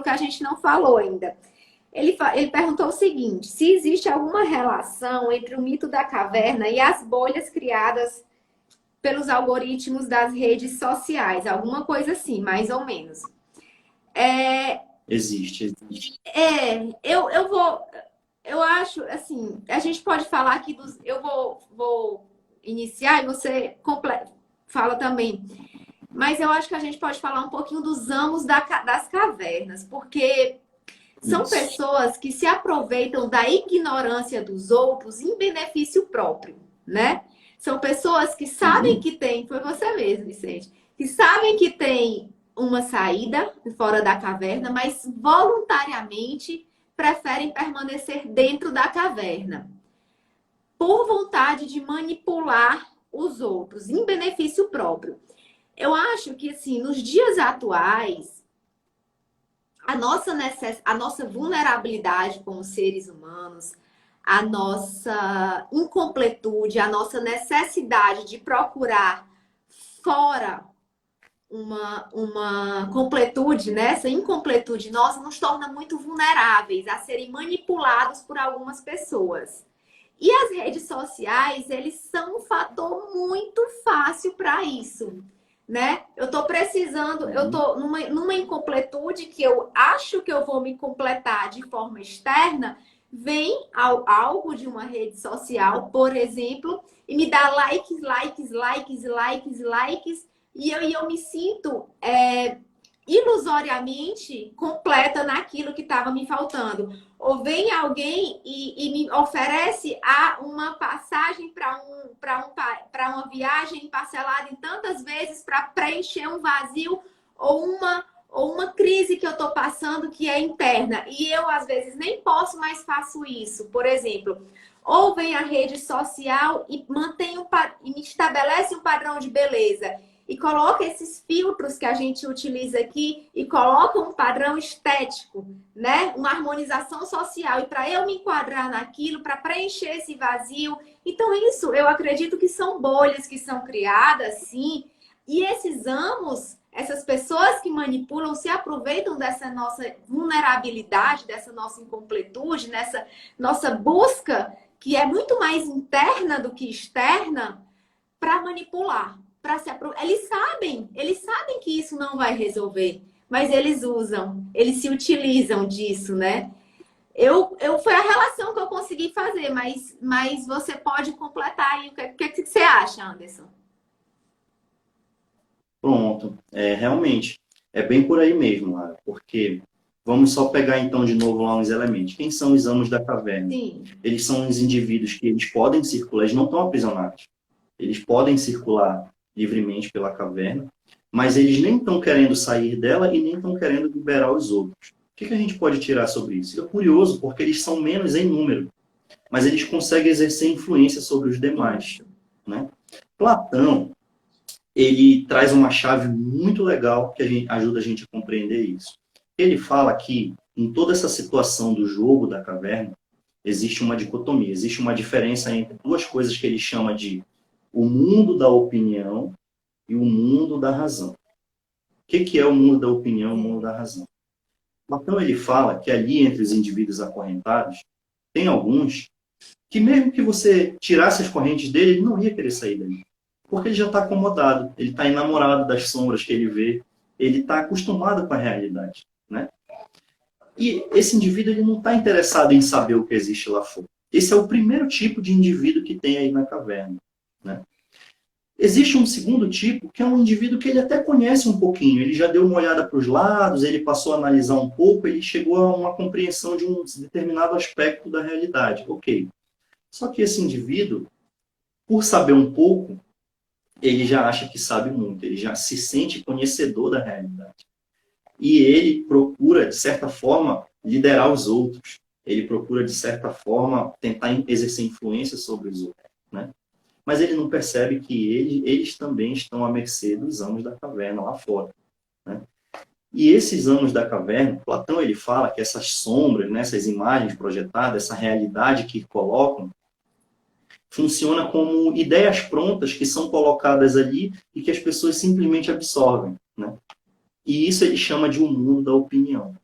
que a gente não falou ainda. Ele perguntou o seguinte: se existe alguma relação entre o mito da caverna e as bolhas criadas pelos algoritmos das redes sociais, alguma coisa assim, mais ou menos. Existe. Eu acho, assim, a gente pode falar aqui dos... Eu vou iniciar e você fala também. Mas eu acho que a gente pode falar um pouquinho dos amos das cavernas, porque são pessoas que se aproveitam da ignorância dos outros em benefício próprio, né? São pessoas que sabem que tem, foi você mesmo, Vicente, que sabem que tem uma saída fora da caverna, mas voluntariamente preferem permanecer dentro da caverna, por vontade de manipular os outros, em benefício próprio. Eu acho que, assim, nos dias atuais, a nossa vulnerabilidade como seres humanos, a nossa incompletude, a nossa necessidade de procurar fora uma completude, né? Essa incompletude nossa nos torna muito vulneráveis a serem manipulados por algumas pessoas. E as redes sociais, eles são um fator muito fácil para isso, né? Eu tô precisando, eu tô numa incompletude que eu acho que eu vou me completar de forma externa, vem algo de uma rede social, por exemplo, e me dá likes, e eu me sinto ilusoriamente completa naquilo que estava me faltando. Ou vem alguém e me oferece uma passagem para uma viagem parcelada em tantas vezes para preencher um vazio ou uma crise que eu estou passando que é interna. E eu, às vezes, nem posso, mas faço isso. Por exemplo, ou vem a rede social e me estabelece um padrão de beleza. e coloca esses filtros que a gente utiliza aqui e coloca um padrão estético, né? Uma harmonização social. E para eu me enquadrar naquilo, para preencher esse vazio. Então, isso eu acredito que são bolhas que são criadas, sim. E esses amos, essas pessoas que manipulam, se aproveitam dessa nossa vulnerabilidade, dessa nossa incompletude, nessa nossa busca, que é muito mais interna do que externa, para manipular. Eles sabem que isso não vai resolver, mas eles usam, eles se utilizam disso, né? Foi a relação que eu consegui fazer, mas você pode completar aí. O que você acha, Anderson? Pronto. Realmente, é bem por aí mesmo, Lara, porque vamos só pegar então de novo lá uns elementos. Quem são os amos da caverna? Sim. Eles são os indivíduos que eles podem circular, eles não estão aprisionados. Eles podem circular livremente pela caverna, mas eles nem estão querendo sair dela e nem estão querendo liberar os outros. O que a gente pode tirar sobre isso? É curioso, porque eles são menos em número, mas eles conseguem exercer influência sobre os demais, né? Platão, ele traz uma chave muito legal que ajuda a gente a compreender isso. Ele fala que em toda essa situação do jogo da caverna, existe uma dicotomia, existe uma diferença entre duas coisas que ele chama de o mundo da opinião e o mundo da razão. O que é o mundo da opinião e o mundo da razão? Platão, ele fala que ali entre os indivíduos acorrentados, tem alguns que mesmo que você tirasse as correntes dele, ele não ia querer sair dali. Porque ele já está acomodado, ele está enamorado das sombras que ele vê, ele está acostumado com a realidade, né? E esse indivíduo ele não está interessado em saber o que existe lá fora. Esse é o primeiro tipo de indivíduo que tem aí na caverna, né? Existe um segundo tipo, que é um indivíduo que ele até conhece um pouquinho, ele já deu uma olhada para os lados, ele passou a analisar um pouco, ele chegou a uma compreensão de um determinado aspecto da realidade. Ok. Só que esse indivíduo, por saber um pouco, ele já acha que sabe muito, ele já se sente conhecedor da realidade. E ele procura, de certa forma, liderar os outros. Ele procura, de certa forma, tentar exercer influência sobre os outros, né? Mas ele não percebe que eles também estão à mercê dos amos da caverna lá fora, né? E esses amos da caverna, Platão ele fala que essas sombras, né, essas imagens projetadas, essa realidade que colocam, funciona como ideias prontas que são colocadas ali e que as pessoas simplesmente absorvem, né? E isso ele chama de um mundo da opinião.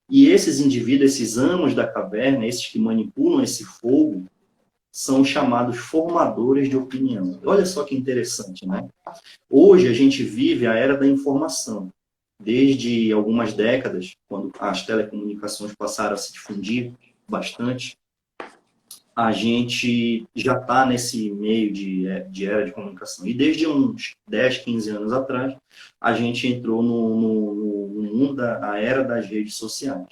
E esses indivíduos, esses amos da caverna, esses que manipulam esse fogo, são chamados formadores de opinião. Olha só que interessante, né? Hoje a gente vive a era da informação. Desde algumas décadas, quando as telecomunicações passaram a se difundir bastante, a gente já está nesse meio de era de comunicação. E desde uns 10, 15 anos atrás, a gente entrou no mundo da era das redes sociais.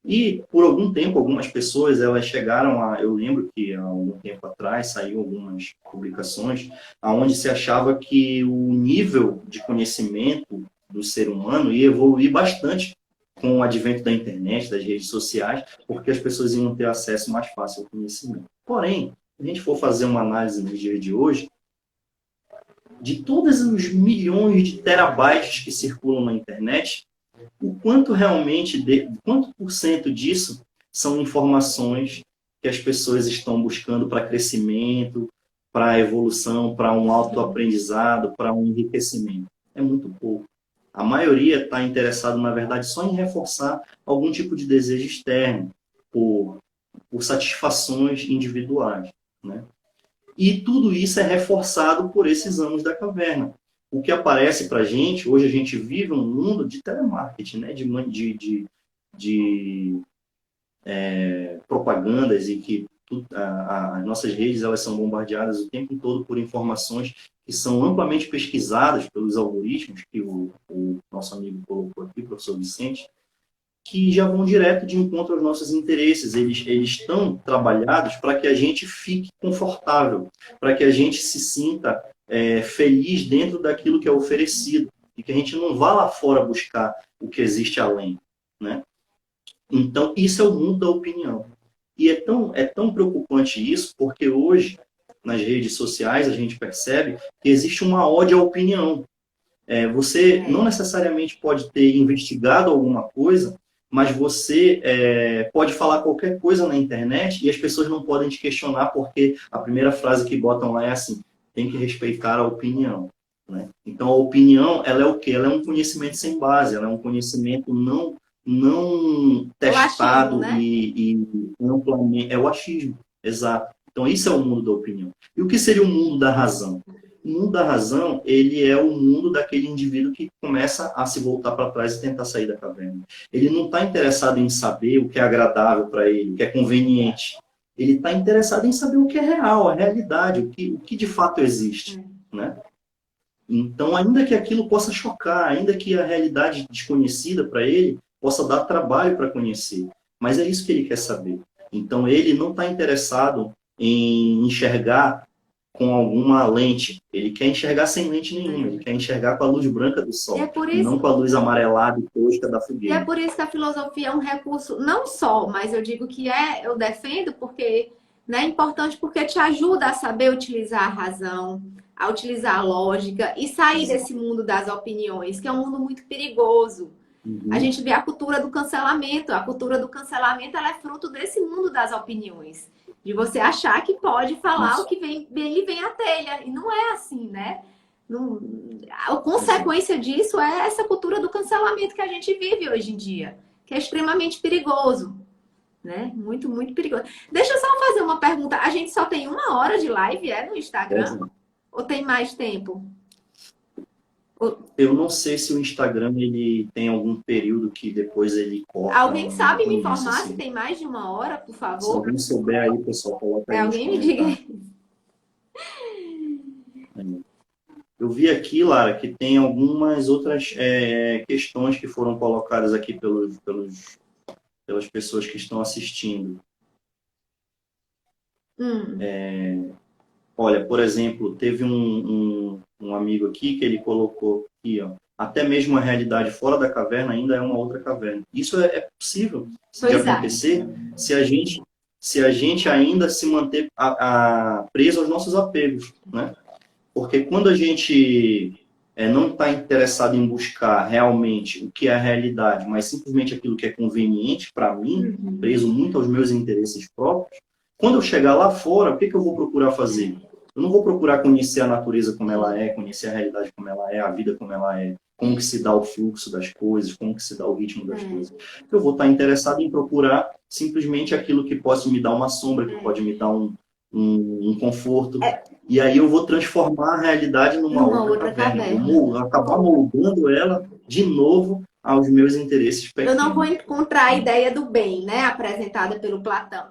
E, por algum tempo, algumas pessoas elas chegaram a... Eu lembro que, há algum tempo atrás, saíram algumas publicações onde se achava que o nível de conhecimento do ser humano ia evoluir bastante com o advento da internet, das redes sociais, porque as pessoas iam ter acesso mais fácil ao conhecimento. Porém, se a gente for fazer uma análise nos dias de hoje, de todos os milhões de terabytes que circulam na internet, o quanto realmente, quanto por cento disso são informações que as pessoas estão buscando para crescimento, para evolução, para um autoaprendizado, para um enriquecimento? É muito pouco. A maioria está interessado, na verdade, só em reforçar algum tipo de desejo externo, por satisfações individuais, né? E tudo isso é reforçado por esses amos da caverna. O que aparece para a gente, hoje a gente vive um mundo de telemarketing, né? de propagandas e que as nossas redes elas são bombardeadas o tempo todo por informações que são amplamente pesquisadas pelos algoritmos, que o nosso amigo colocou aqui, o professor Vicente, que já vão direto de encontro aos nossos interesses. Eles estão trabalhados para que a gente fique confortável, para que a gente se sinta feliz dentro daquilo que é oferecido, e que a gente não vá lá fora buscar o que existe além, né? Então, isso é o mundo da opinião. E é tão preocupante isso, porque hoje, nas redes sociais, a gente percebe que existe uma ode à opinião. Você não necessariamente pode ter investigado alguma coisa, mas você pode falar qualquer coisa na internet e as pessoas não podem te questionar porque a primeira frase que botam lá é assim, tem que respeitar a opinião. Né? Então, a opinião, ela é o quê? Ela é um conhecimento sem base, ela é um conhecimento não O achismo, testado né? e amplamente. É o achismo, exato. Então, isso é o mundo da opinião. E o que seria o mundo da razão? O mundo da razão, ele é o mundo daquele indivíduo que começa a se voltar para trás e tentar sair da caverna. Ele não está interessado em saber o que é agradável para ele, o que é conveniente. Ele está interessado em saber o que é real, a realidade, o que de fato existe. Né? Então, ainda que aquilo possa chocar, ainda que a realidade desconhecida para ele possa dar trabalho para conhecer, mas é isso que ele quer saber. Então, ele não está interessado em enxergar com alguma lente. Ele quer enxergar sem lente nenhuma. Ele quer enxergar com a luz branca do E é sol, por e não isso, com a luz amarelada e tosca da e é fogueira. por isso que a filosofia é um recurso, não só, mas eu digo que eu defendo porque, né, é importante porque te ajuda a saber utilizar a razão, a utilizar a lógica e sair Exato. desse mundo das opiniões, que é um mundo muito perigoso. A Uhum. gente vê a cultura do cancelamento. A cultura do cancelamento ela é fruto desse mundo das opiniões. De você achar que pode falar o Isso. que vem e vem à telha. E não é assim, né? Não, a Exato. consequência disso é essa cultura do cancelamento que a gente vive hoje em dia, que é extremamente perigoso, né? Muito, muito perigoso. Deixa eu só fazer uma pergunta. A gente só tem 1 hora de live, no Instagram? Exato. Ou tem mais tempo? Ou- Eu não sei se o Instagram ele tem algum período que depois ele corta, Alguém eu não sabe me conheço informar se assim. tem mais de 1 hora, por Se favor? alguém souber aí, pessoal, coloca aí nos Alguém me diga. comentários. Eu vi aqui, Lara, que tem algumas outras questões que foram colocadas aqui pelas pessoas que estão assistindo. Hum, Olha, por exemplo, teve um amigo aqui que ele colocou aqui, ó, até mesmo a realidade fora da caverna ainda é uma outra caverna. Isso é possível de pois é. acontecer se a gente ainda se manter preso aos nossos apegos, né? Porque quando a gente não está interessado em buscar realmente o que é a realidade, mas simplesmente aquilo que é conveniente para mim, Uhum. preso muito aos meus interesses próprios, quando eu chegar lá fora, o que eu vou procurar fazer? Eu não vou procurar conhecer a natureza como ela é, conhecer a realidade como ela é, a vida como ela é, como que se dá o fluxo das coisas, como que se dá o ritmo das coisas. Eu vou estar interessado em procurar simplesmente aquilo que pode me dar uma sombra, que pode me dar um conforto. É E aí eu vou transformar a realidade numa numa outra outra caverna. Vou caverna. acabar moldando ela de novo aos meus interesses Eu não vou pequenos. encontrar a Né? ideia do bem, né? Apresentada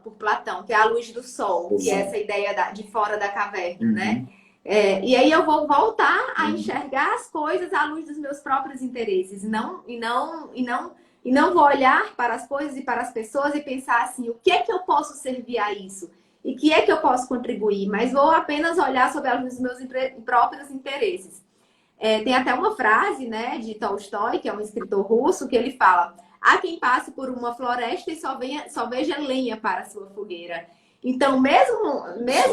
por Platão, que é a luz do sol, que é Exato. essa ideia de fora da caverna, né? Uhum, E aí eu vou voltar a uhum. enxergar as coisas à luz dos meus próprios interesses, e não vou olhar para as coisas e para as pessoas e pensar assim, o que é que eu posso servir a isso? E que é que eu posso contribuir? Mas vou apenas olhar sobre a luz dos meus próprios interesses. Tem até uma frase, né, de Tolstói, que é um escritor russo, que ele fala: há quem passe por uma floresta e só veja lenha para a sua fogueira. Então, mesmo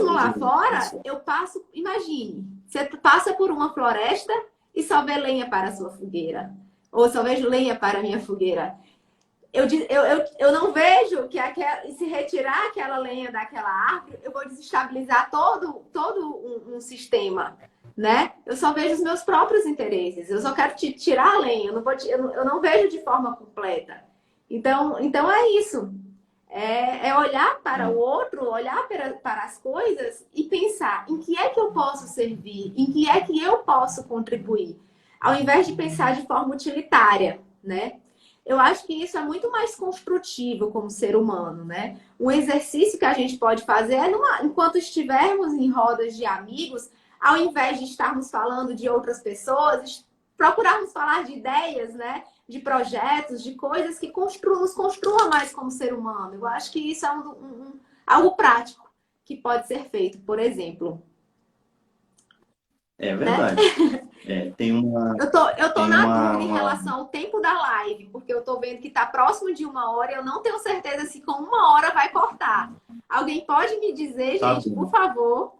Só lá vejo fora, isso. eu passo, imagine, você passa por uma floresta e só vê lenha para a sua fogueira. Ou só vejo lenha para a minha fogueira. Eu não vejo que se retirar aquela lenha daquela árvore, eu vou desestabilizar todo um sistema, né? Eu só vejo os meus próprios interesses. Eu só quero tirar a lenha. Eu não vejo de forma completa. Então é isso. É olhar para o outro, olhar para as coisas e pensar em que é que eu posso servir, em que é que eu posso contribuir, ao invés de pensar de forma utilitária, né? Eu acho que isso é muito mais construtivo como ser humano, né? Um exercício que a gente pode fazer é, enquanto estivermos em rodas de amigos, ao invés de estarmos falando de outras pessoas, procurarmos falar de ideias, né? De projetos, de coisas que nos construam mais como ser humano. Eu acho que isso é algo prático que pode ser feito, por exemplo, É né? verdade. Tem uma, Eu tô tem na dúvida em uma, relação ao tempo da live, porque eu tô vendo que tá próximo de 1 hora e eu não tenho certeza se com 1 hora vai cortar. Alguém pode me dizer, tá gente, por bom. favor?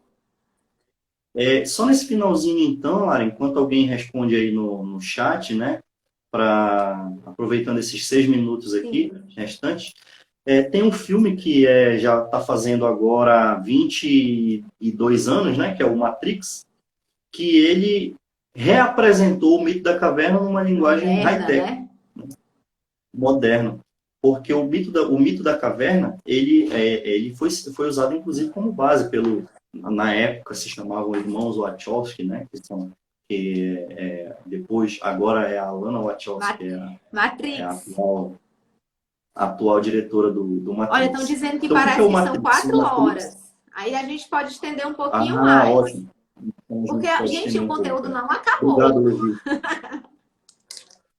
Só nesse finalzinho, então, Lara, enquanto alguém responde aí no chat, né? Aproveitando esses 6 minutos aqui, Sim. restantes, tem um filme que já está fazendo agora 22 anos, né? Que é o Matrix, que ele reapresentou o mito da caverna numa linguagem Moderna, high-tech, né? moderna. Porque o mito da caverna, ele foi usado, inclusive, como base na época se chamavam irmãos Wachowski, né? Depois, agora é a Lana Wachowski, que é a Matrix. atual diretora do Olha, estão Matrix. dizendo que Então, o que é o parece que são Matrix? O 4 horas. Matrix, Aí a gente pode estender um pouquinho ah, mais. ótimo. Então, a Porque, gente pode gente, estender o um pouco. conteúdo não Obrigado, acabou. Levi.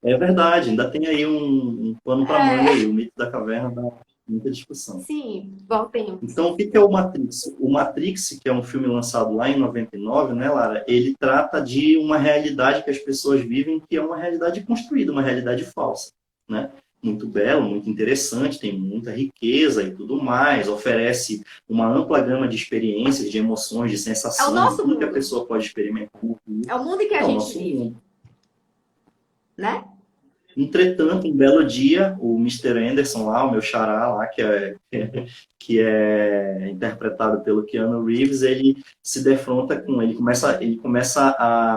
É verdade, ainda tem aí um pano para manga aí. O mito da caverna dá muita discussão. Sim, voltemos. Então, o que é o Matrix? O Matrix, que é um filme lançado lá em 99, né, Lara? Ele trata de uma realidade que as pessoas vivem, que é uma realidade construída, uma realidade falsa, né? Muito belo, muito interessante, tem muita riqueza e tudo mais, oferece uma ampla gama de experiências, de emoções, de É o sensações, de nosso tudo que a mundo. pessoa pode experimentar. É o mundo em que a É o gente nosso vive, mundo. né? Entretanto, um belo dia, o Mister Anderson lá, o meu xará lá, que é interpretado pelo Keanu Reeves, ele se defronta com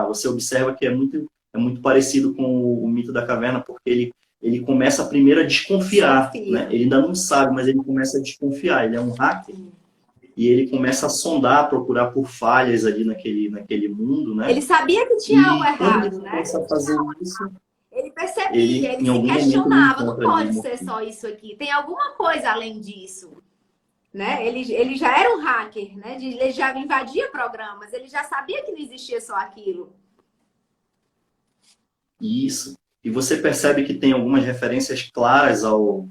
você observa que é muito parecido com o mito da caverna, porque ele começa primeiro a desconfiar, né? Desconfia. Ele ainda não sabe, mas ele começa a desconfiar. Ele é um hacker e ele começa a sondar, a procurar por falhas ali naquele mundo, né? Ele sabia que tinha algo E quando ele errado, né? começa a fazer isso, Ele percebia, ele, ele em se algum momento, ele questionava, não encontra ali pode uma. ser só isso aqui, tem alguma coisa além disso, né? Ele já era um hacker, né? Ele já invadia programas, ele já sabia que não existia só aquilo. Isso. E você percebe que tem algumas referências claras ao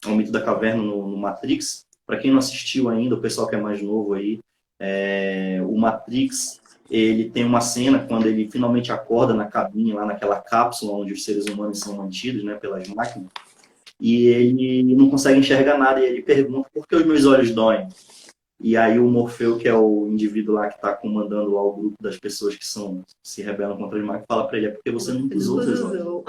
mito da caverna no Matrix. Para quem não assistiu ainda, o pessoal que é mais novo aí, o Matrix, ele tem uma cena quando ele finalmente acorda na cabine, lá naquela cápsula onde os seres humanos são mantidos, né, pelas máquinas, e ele não consegue enxergar nada, e ele pergunta por que os meus olhos doem. E aí o Morfeu, que é o indivíduo lá que está comandando lá o grupo das pessoas que se rebelam contra as máquinas, fala para ele, é porque você nunca usou os seus olhos.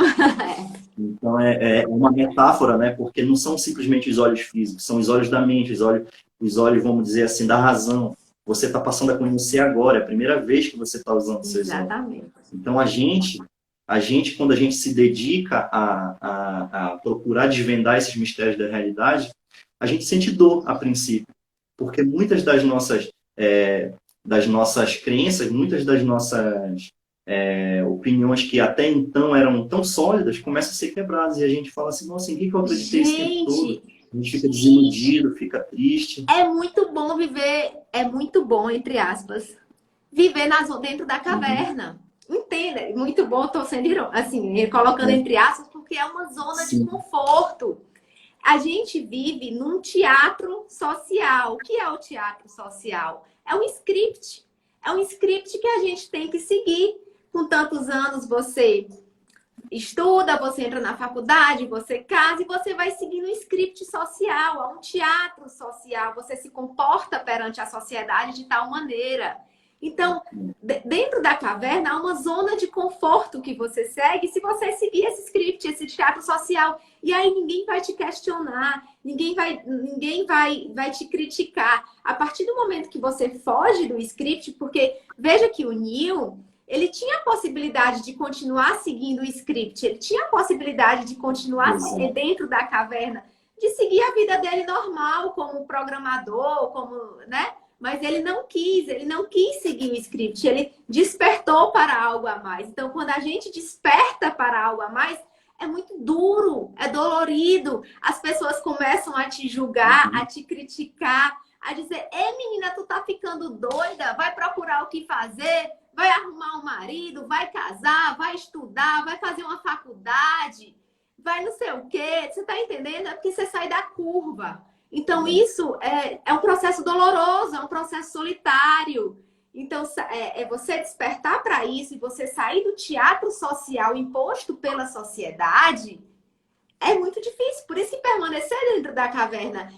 Então é uma metáfora, né? Porque não são simplesmente os olhos físicos, são os olhos da mente, os olhos, vamos dizer assim, da razão. Você está passando a conhecer agora, é a primeira vez que você está usando os seus olhos. Exatamente. Então a gente, quando a gente se dedica a procurar desvendar esses mistérios da realidade, a gente sente dor a princípio. Porque muitas das nossas crenças, muitas das nossas opiniões que até então eram tão sólidas, começam a ser quebradas. E a gente fala assim, nossa, em que eu acreditei esse tempo todo? A gente fica desiludido, fica triste. É muito bom viver, é muito bom, entre aspas, viver dentro da caverna. Entenda, é muito bom, estou sendo assim, colocando entre aspas, porque é uma zona de conforto. A gente vive num teatro social. O que é o teatro social? É um script. É um script que a gente tem que seguir. Com tantos anos você estuda, você entra na faculdade, você casa e você vai seguindo um script social, é um teatro social. Você se comporta perante a sociedade de tal maneira. Então, dentro da caverna há uma zona de conforto que você segue se você seguir esse script, esse teatro social. E aí ninguém vai te questionar, ninguém vai te criticar. A partir do momento que você foge do script, porque veja que o Neo, ele tinha a possibilidade de continuar seguindo o script, ele tinha a possibilidade de continuar dentro da caverna, de seguir a vida dele normal, como programador, como, né? Mas ele não quis seguir o script, ele despertou para algo a mais. Então, quando a gente desperta para algo a mais, é muito duro, é dolorido. As pessoas começam a te julgar, a te criticar, a dizer, menina, tu tá ficando doida, vai procurar o que fazer, vai arrumar um marido, vai casar, vai estudar, vai fazer uma faculdade, vai não sei o quê. Você tá entendendo? É porque você sai da curva. Então, isso é um processo doloroso, é um processo solitário. Então, é você despertar para isso e você sair do teatro social imposto pela sociedade é muito difícil. Por isso que permanecer dentro da caverna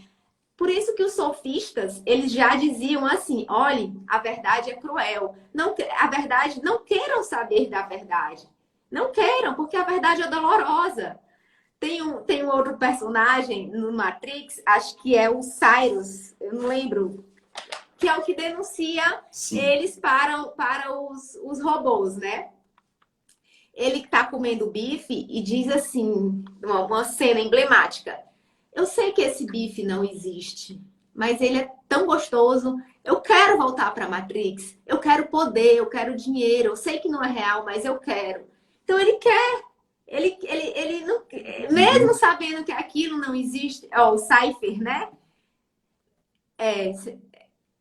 Por isso que os sofistas, eles já diziam assim, olhe, a verdade é cruel. Não, a verdade, não queiram saber da verdade. Não queiram, porque a verdade é dolorosa. Tem um outro personagem no Matrix, acho que é o Cyrus, eu não lembro, que é o que denuncia Sim. eles para os robôs, né? Ele que tá comendo bife e diz assim, uma cena emblemática. Eu sei que esse bife não existe, mas ele é tão gostoso. Eu quero voltar para Matrix. Eu quero poder, eu quero dinheiro. Eu sei que não é real, mas eu quero. Então ele quer. Ele não, mesmo sabendo que aquilo não existe, ó, o Cypher, né? É,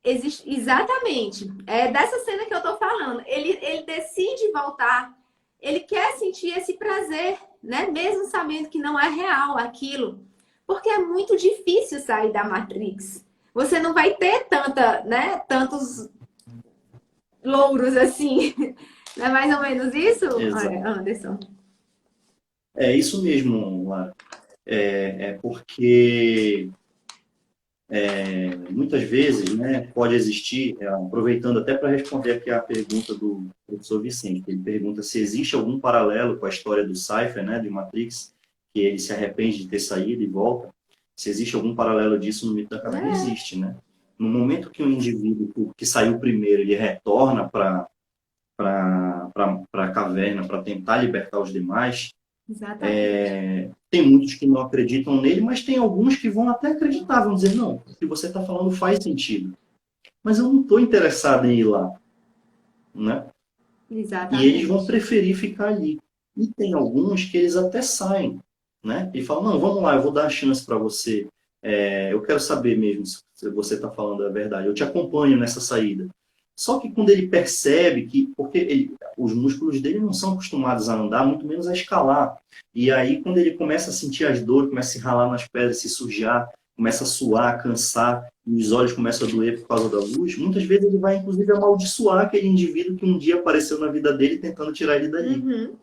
existe exatamente. É dessa cena que eu tô falando. Ele decide voltar. Ele quer sentir esse prazer, né? Mesmo sabendo que não é real aquilo. Porque é muito difícil sair da Matrix. Você não vai ter tantos louros assim. Não é mais ou menos isso, Exato. Anderson? É isso mesmo, Lara. É porque muitas vezes, né, pode existir, aproveitando até para responder aqui a pergunta do professor Vicente, ele pergunta se existe algum paralelo com a história do Cypher, né, de Matrix, que ele se arrepende de ter saído e volta. Se existe algum paralelo disso no mito da caverna, existe, né? No momento que o indivíduo que saiu primeiro, ele retorna para a caverna para tentar libertar os demais, tem muitos que não acreditam nele, mas tem alguns que vão até acreditar, vão dizer, não, o que você está falando faz sentido. Mas eu não estou interessado em ir lá. Né? Exatamente. E eles vão preferir ficar ali. E tem alguns que eles até saem. Né? E falam, não, vamos lá, eu vou dar a chance para você. Eu quero saber mesmo se você está falando a verdade. Eu te acompanho nessa saída. Só que quando ele percebe que, porque os músculos dele não são acostumados a andar, muito menos a escalar. E aí, quando ele começa a sentir as dores, começa a se ralar nas pedras, se sujar, começa a suar, cansar, e os olhos começam a doer por causa da luz, muitas vezes ele vai, inclusive, amaldiçoar aquele indivíduo que um dia apareceu na vida dele tentando tirar ele dali. Uhum.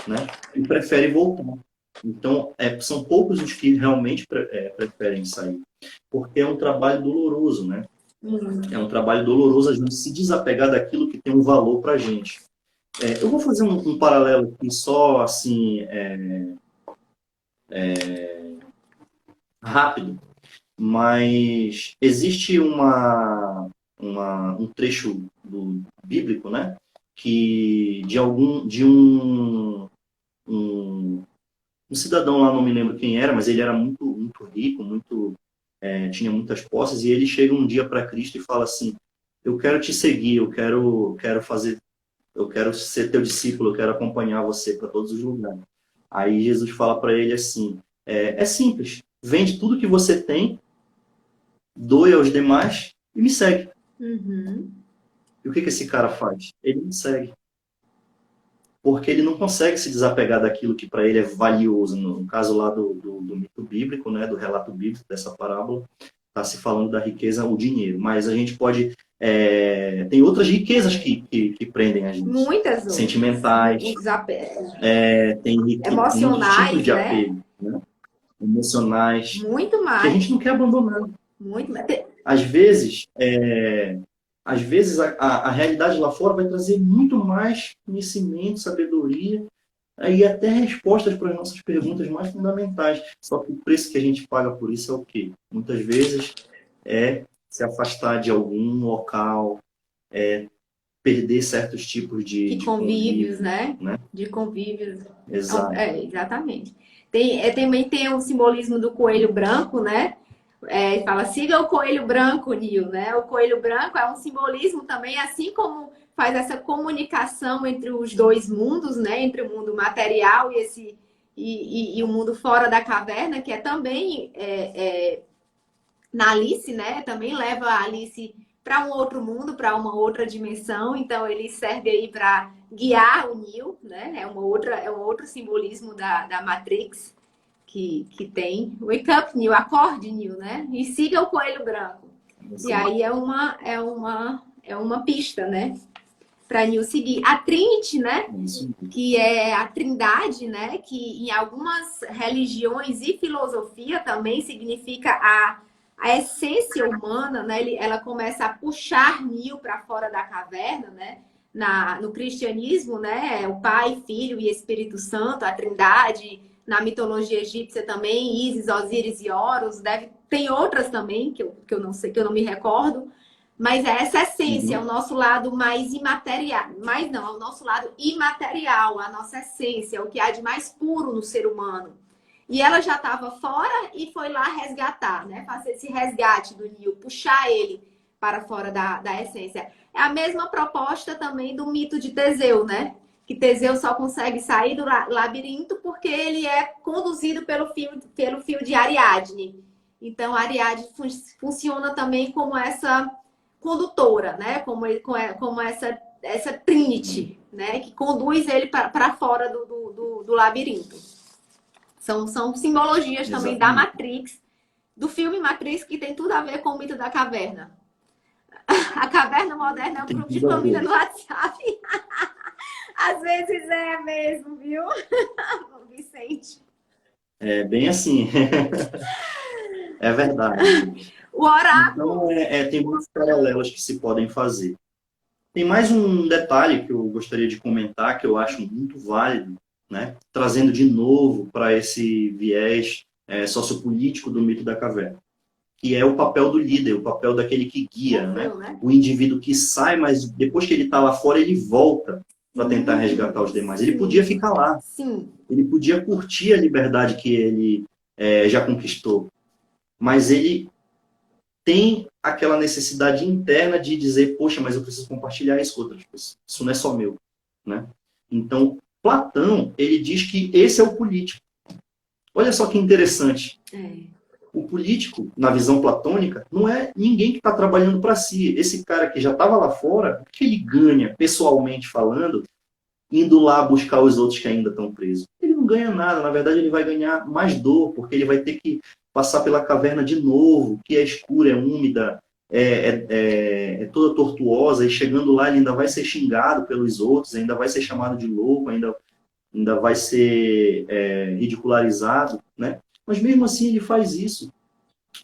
Né? Ele prefere voltar. Então, são poucos os que realmente preferem sair. Porque é um trabalho doloroso, né? É um trabalho doloroso a gente se desapegar daquilo que tem um valor para a gente. Eu vou fazer um paralelo aqui só, assim, rápido, mas existe um trecho bíblico, né, que de um cidadão lá, não me lembro quem era, mas ele era muito, muito rico, tinha muitas posses, e ele chega um dia para Cristo e fala assim, eu quero te seguir, eu quero ser teu discípulo, eu quero acompanhar você para todos os lugares. Aí Jesus fala para ele assim, é simples, vende tudo que você tem, doe aos demais e me segue. Uhum. E o que esse cara faz? Ele me segue. Porque ele não consegue se desapegar daquilo que para ele é valioso. No caso lá do mito bíblico, né, do relato bíblico dessa parábola, está se falando da riqueza, o dinheiro. Mas a gente pode... tem outras riquezas que prendem a gente. Muitas outras. Sentimentais. Tem emocionais, muitos tipos de né? apego. Né? Emocionais. Muito mais. Que a gente não quer abandonar. Muito mais. Às vezes a realidade lá fora vai trazer muito mais conhecimento, sabedoria e até respostas para as nossas perguntas mais fundamentais. Só que o preço que a gente paga por isso é o quê? Muitas vezes é se afastar de algum local, perder certos tipos de convívios, né? De convívios. Exato. Exatamente. Também tem o simbolismo do coelho branco, né? Fala, siga o coelho branco, Nil, né? O coelho branco é um simbolismo também, assim como faz essa comunicação entre os dois mundos, né? Entre o mundo material e o mundo fora da caverna, que é também na Alice, né? Também leva a Alice para um outro mundo, para uma outra dimensão. Então ele serve aí para guiar o Neo, né? É um outro simbolismo da Matrix que tem. Wake up, Neo, acorde, Neo, né? E siga o coelho branco. Sim. E aí é uma pista, né? Para Neo seguir. A Trinity, né? Que é a Trindade, né? Que em algumas religiões e filosofia também significa a essência humana, né, ela começa a puxar Neo para fora da caverna, né? No cristianismo, né, o Pai, Filho e Espírito Santo, a Trindade. Na mitologia egípcia também, Ísis, Osíris e Horus. Tem outras também que eu não sei, que eu não me recordo. Mas é essa essência, é o Uhum. nosso lado mais imaterial. Mas não, é o nosso lado imaterial, a nossa essência, o que há de mais puro no ser humano. E ela já estava fora e foi lá resgatar, né? Fazer esse resgate do Neo, puxar ele para fora da essência. É a mesma proposta também do mito de Teseu, né? Que Teseu só consegue sair do labirinto porque ele é conduzido pelo fio de Ariadne. Então, a Ariadne funciona também como essa condutora, né? Como essa Trinity, né? Que conduz ele para fora do labirinto. São simbologias também da Exatamente. Matrix, do filme Matrix, que tem tudo a ver com o mito da caverna. A caverna moderna é um Tem grupo de tudo a família ver. no WhatsApp. Às vezes é mesmo, viu, Vicente? É bem assim, é verdade. O oráculo. Então, tem muitos paralelos que se podem fazer. Tem mais um detalhe que eu gostaria de comentar, que eu acho muito válido, né? Trazendo de novo para esse viés sociopolítico do mito da caverna, que é o papel do líder, o papel daquele que guia, né? Moveu, né? O indivíduo que sai, mas depois que ele está lá fora, ele volta para tentar resgatar os demais. Ele podia Sim, ficar lá, sim. ele podia curtir a liberdade que ele já conquistou, mas ele tem aquela necessidade interna de dizer, poxa, mas eu preciso compartilhar isso com outras pessoas. Isso não é só meu, né? Então, Platão, ele diz que esse é o político. Olha só que interessante. É. O político, na visão platônica, não é ninguém que está trabalhando para si. Esse cara que já estava lá fora, o que ele ganha, pessoalmente falando, indo lá buscar os outros que ainda estão presos? Ele não ganha nada. Na verdade, ele vai ganhar mais dor, porque ele vai ter que passar pela caverna de novo, que é escura, é úmida, é toda tortuosa, e chegando lá ele ainda vai ser xingado pelos outros, ainda vai ser chamado de louco, ainda vai ser ridicularizado, né? Mas mesmo assim ele faz isso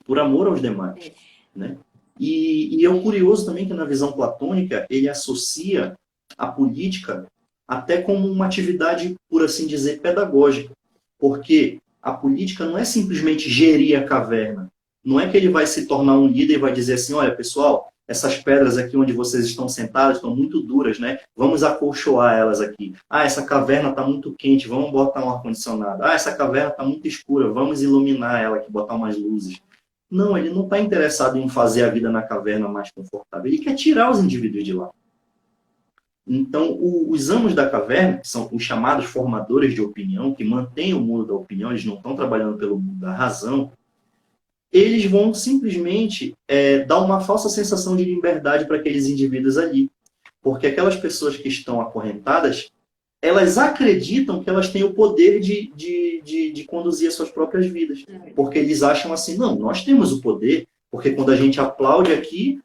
por amor aos demais, né? E é curioso também que na visão platônica ele associa a política até como uma atividade, por assim dizer, pedagógica, porque a política não é simplesmente gerir a caverna, não é que ele vai se tornar um líder e vai dizer assim, olha pessoal, essas pedras aqui onde vocês estão sentados estão muito duras, né? Vamos acolchoar elas aqui. Ah, essa caverna está muito quente, vamos botar um ar-condicionado. Ah, essa caverna está muito escura, vamos iluminar ela aqui, botar umas luzes. Não, ele não está interessado em fazer a vida na caverna mais confortável. Ele quer tirar os indivíduos de lá. Então, os amos da caverna, que são os chamados formadores de opinião, que mantêm o mundo da opinião, eles não estão trabalhando pelo mundo da razão, eles vão simplesmente dar uma falsa sensação de liberdade para aqueles indivíduos ali. Porque aquelas pessoas que estão acorrentadas, elas acreditam que elas têm o poder de conduzir as suas próprias vidas. Porque eles acham assim, não, nós temos o poder, porque quando a gente aplaude aqui,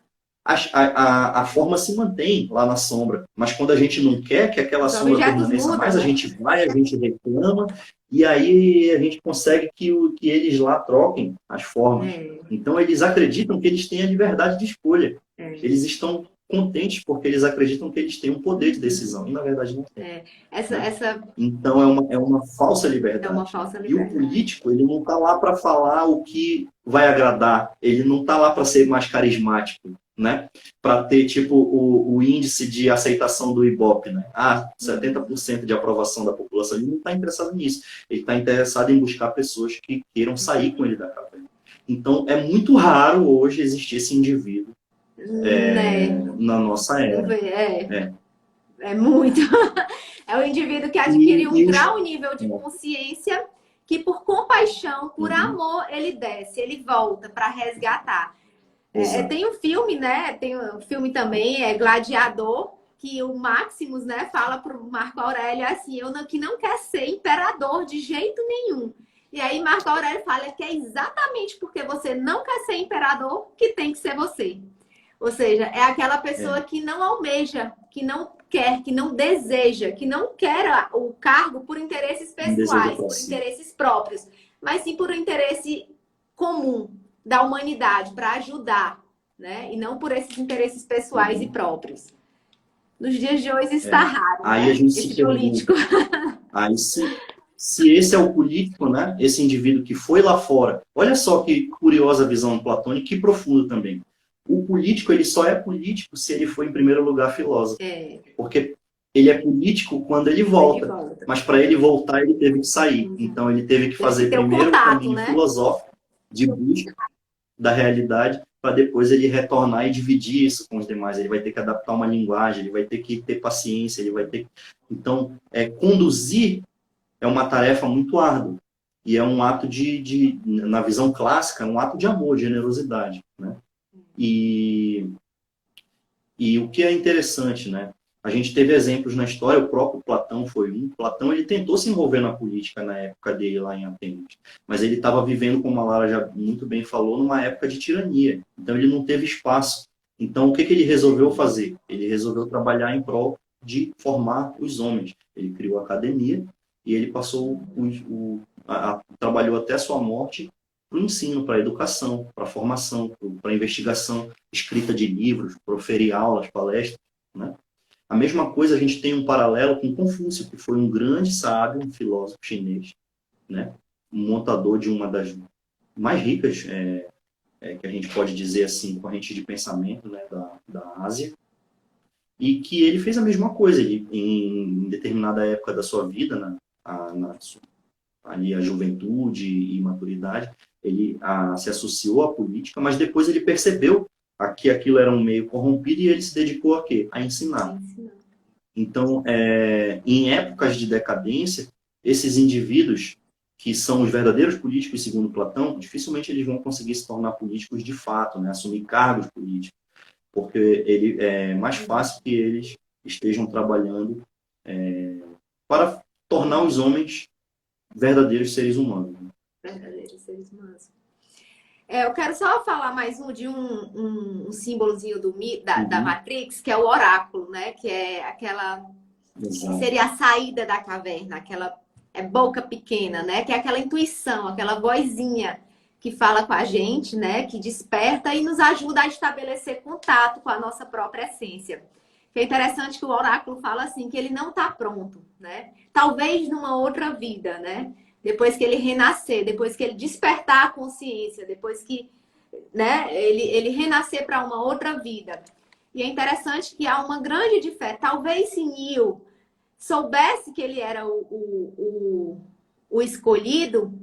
a forma se mantém lá na sombra. Mas quando a gente não quer que aquela Os sombra objetos permaneça mudam, mais, a né? gente vai, a gente reclama, e aí a gente consegue que eles lá troquem as formas. Então eles acreditam que eles têm a liberdade de escolha. Eles estão contentes porque eles acreditam que eles têm um poder de decisão. E na verdade não tem. Então é uma falsa liberdade. É uma falsa E o liberdade. político, ele não está lá para falar o que vai agradar. Ele não está lá para ser mais carismático, né? Para ter tipo o índice de aceitação do Ibope, né? 70% de aprovação da população. Ele não está interessado nisso. Ele está interessado em buscar pessoas que queiram sair com ele da caverna. Então é muito raro hoje existir esse indivíduo na nossa era. É muito. É o indivíduo que adquire um grau, nível de consciência, que por compaixão, por amor, ele desce, ele volta para resgatar. Tem um filme, né? Tem um filme também, Gladiador, que o Maximus, né, fala para o Marco Aurélio assim, que não quer ser imperador de jeito nenhum. E aí Marco Aurélio fala que é exatamente porque você não quer ser imperador que tem que ser você. Ou seja, é aquela pessoa que não almeja, que não quer, que não deseja, que não quer o cargo por interesses pessoais, por interesses próprios, mas sim por um interesse comum, da humanidade, para ajudar, né? E não por esses interesses pessoais e próprios. Nos dias de hoje está raro, Aí né? a gente Esse se político. Aí se esse é o político, né? Esse indivíduo que foi lá fora. Olha só que curiosa a visão platônica, que profunda também. O político, ele só é político se ele for, em primeiro lugar, filósofo. Porque ele é político quando ele volta. Mas para ele voltar, ele teve que sair. Então, ele teve que fazer primeiro o caminho filosófico de busca da realidade, para depois ele retornar e dividir isso com os demais. Ele vai ter que adaptar uma linguagem, ele vai ter que ter paciência, ele vai ter... Então, conduzir é uma tarefa muito árdua. E é um ato na visão clássica, é um ato de amor, de generosidade, né? E o que é interessante, né? A gente teve exemplos na história, o próprio Platão foi um. Platão, ele tentou se envolver na política na época dele, lá em Atenas. Mas ele estava vivendo, como a Lara já muito bem falou, numa época de tirania. Então, ele não teve espaço. Então, o que ele resolveu fazer? Ele resolveu trabalhar em prol de formar os homens. Ele criou a academia e ele passou trabalhou até a sua morte para o ensino, para a educação, para a formação, para a investigação, escrita de livros, proferir aulas, palestras, né? A mesma coisa, a gente tem um paralelo com Confúcio, que foi um grande sábio, um filósofo chinês, né? Um montador de uma das mais ricas, que a gente pode dizer assim, correntes de pensamento, né, da Ásia, e que ele fez a mesma coisa. Ele, em determinada época da sua vida, ali a juventude e maturidade, ele se associou à política, mas depois ele percebeu que aquilo era um meio corrompido e ele se dedicou a quê? A ensinar. Então, em épocas de decadência, esses indivíduos que são os verdadeiros políticos, segundo Platão, dificilmente eles vão conseguir se tornar políticos de fato, né? Assumir cargos políticos, porque é mais fácil que eles estejam trabalhando para tornar os homens verdadeiros seres humanos. Verdadeiros seres humanos. Eu quero só falar mais de um símbolozinho da Matrix, que é o oráculo, né? Que é aquela... Exato. Seria a saída da caverna, aquela boca pequena, né? Que é aquela intuição, aquela vozinha que fala com a gente, né? Que desperta e nos ajuda a estabelecer contato com a nossa própria essência. Que é interessante que o oráculo fala assim, que ele não está pronto, né? Talvez numa outra vida, né? Depois que ele renascer, depois que ele despertar a consciência, depois que, né, ele renascer para uma outra vida. E é interessante que há uma grande diferença. Talvez se Neo soubesse que ele era o escolhido,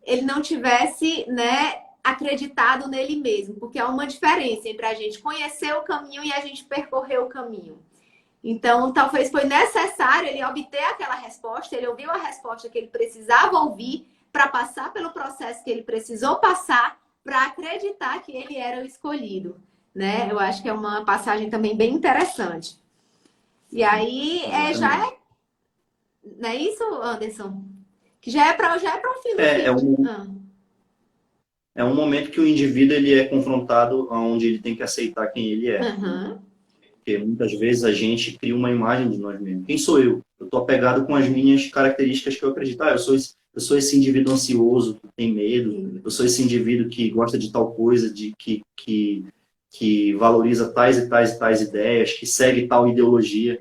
ele não tivesse, né, acreditado nele mesmo, porque há uma diferença entre a gente conhecer o caminho e a gente percorrer o caminho. Então, talvez foi necessário ele obter aquela resposta, ele ouviu a resposta que ele precisava ouvir para passar pelo processo que ele precisou passar para acreditar que ele era o escolhido, né? Eu acho que é uma passagem também bem interessante. E aí, não é isso, Anderson? Que já é para um filme. É um momento que o indivíduo ele é confrontado onde ele tem que aceitar quem ele é. Porque muitas vezes a gente cria uma imagem de nós mesmos. Quem sou eu? Eu estou apegado com as minhas características que eu acredito. Eu sou esse indivíduo ansioso, que tem medo. Eu sou esse indivíduo que gosta de tal coisa, que valoriza tais e tais e tais ideias, que segue tal ideologia.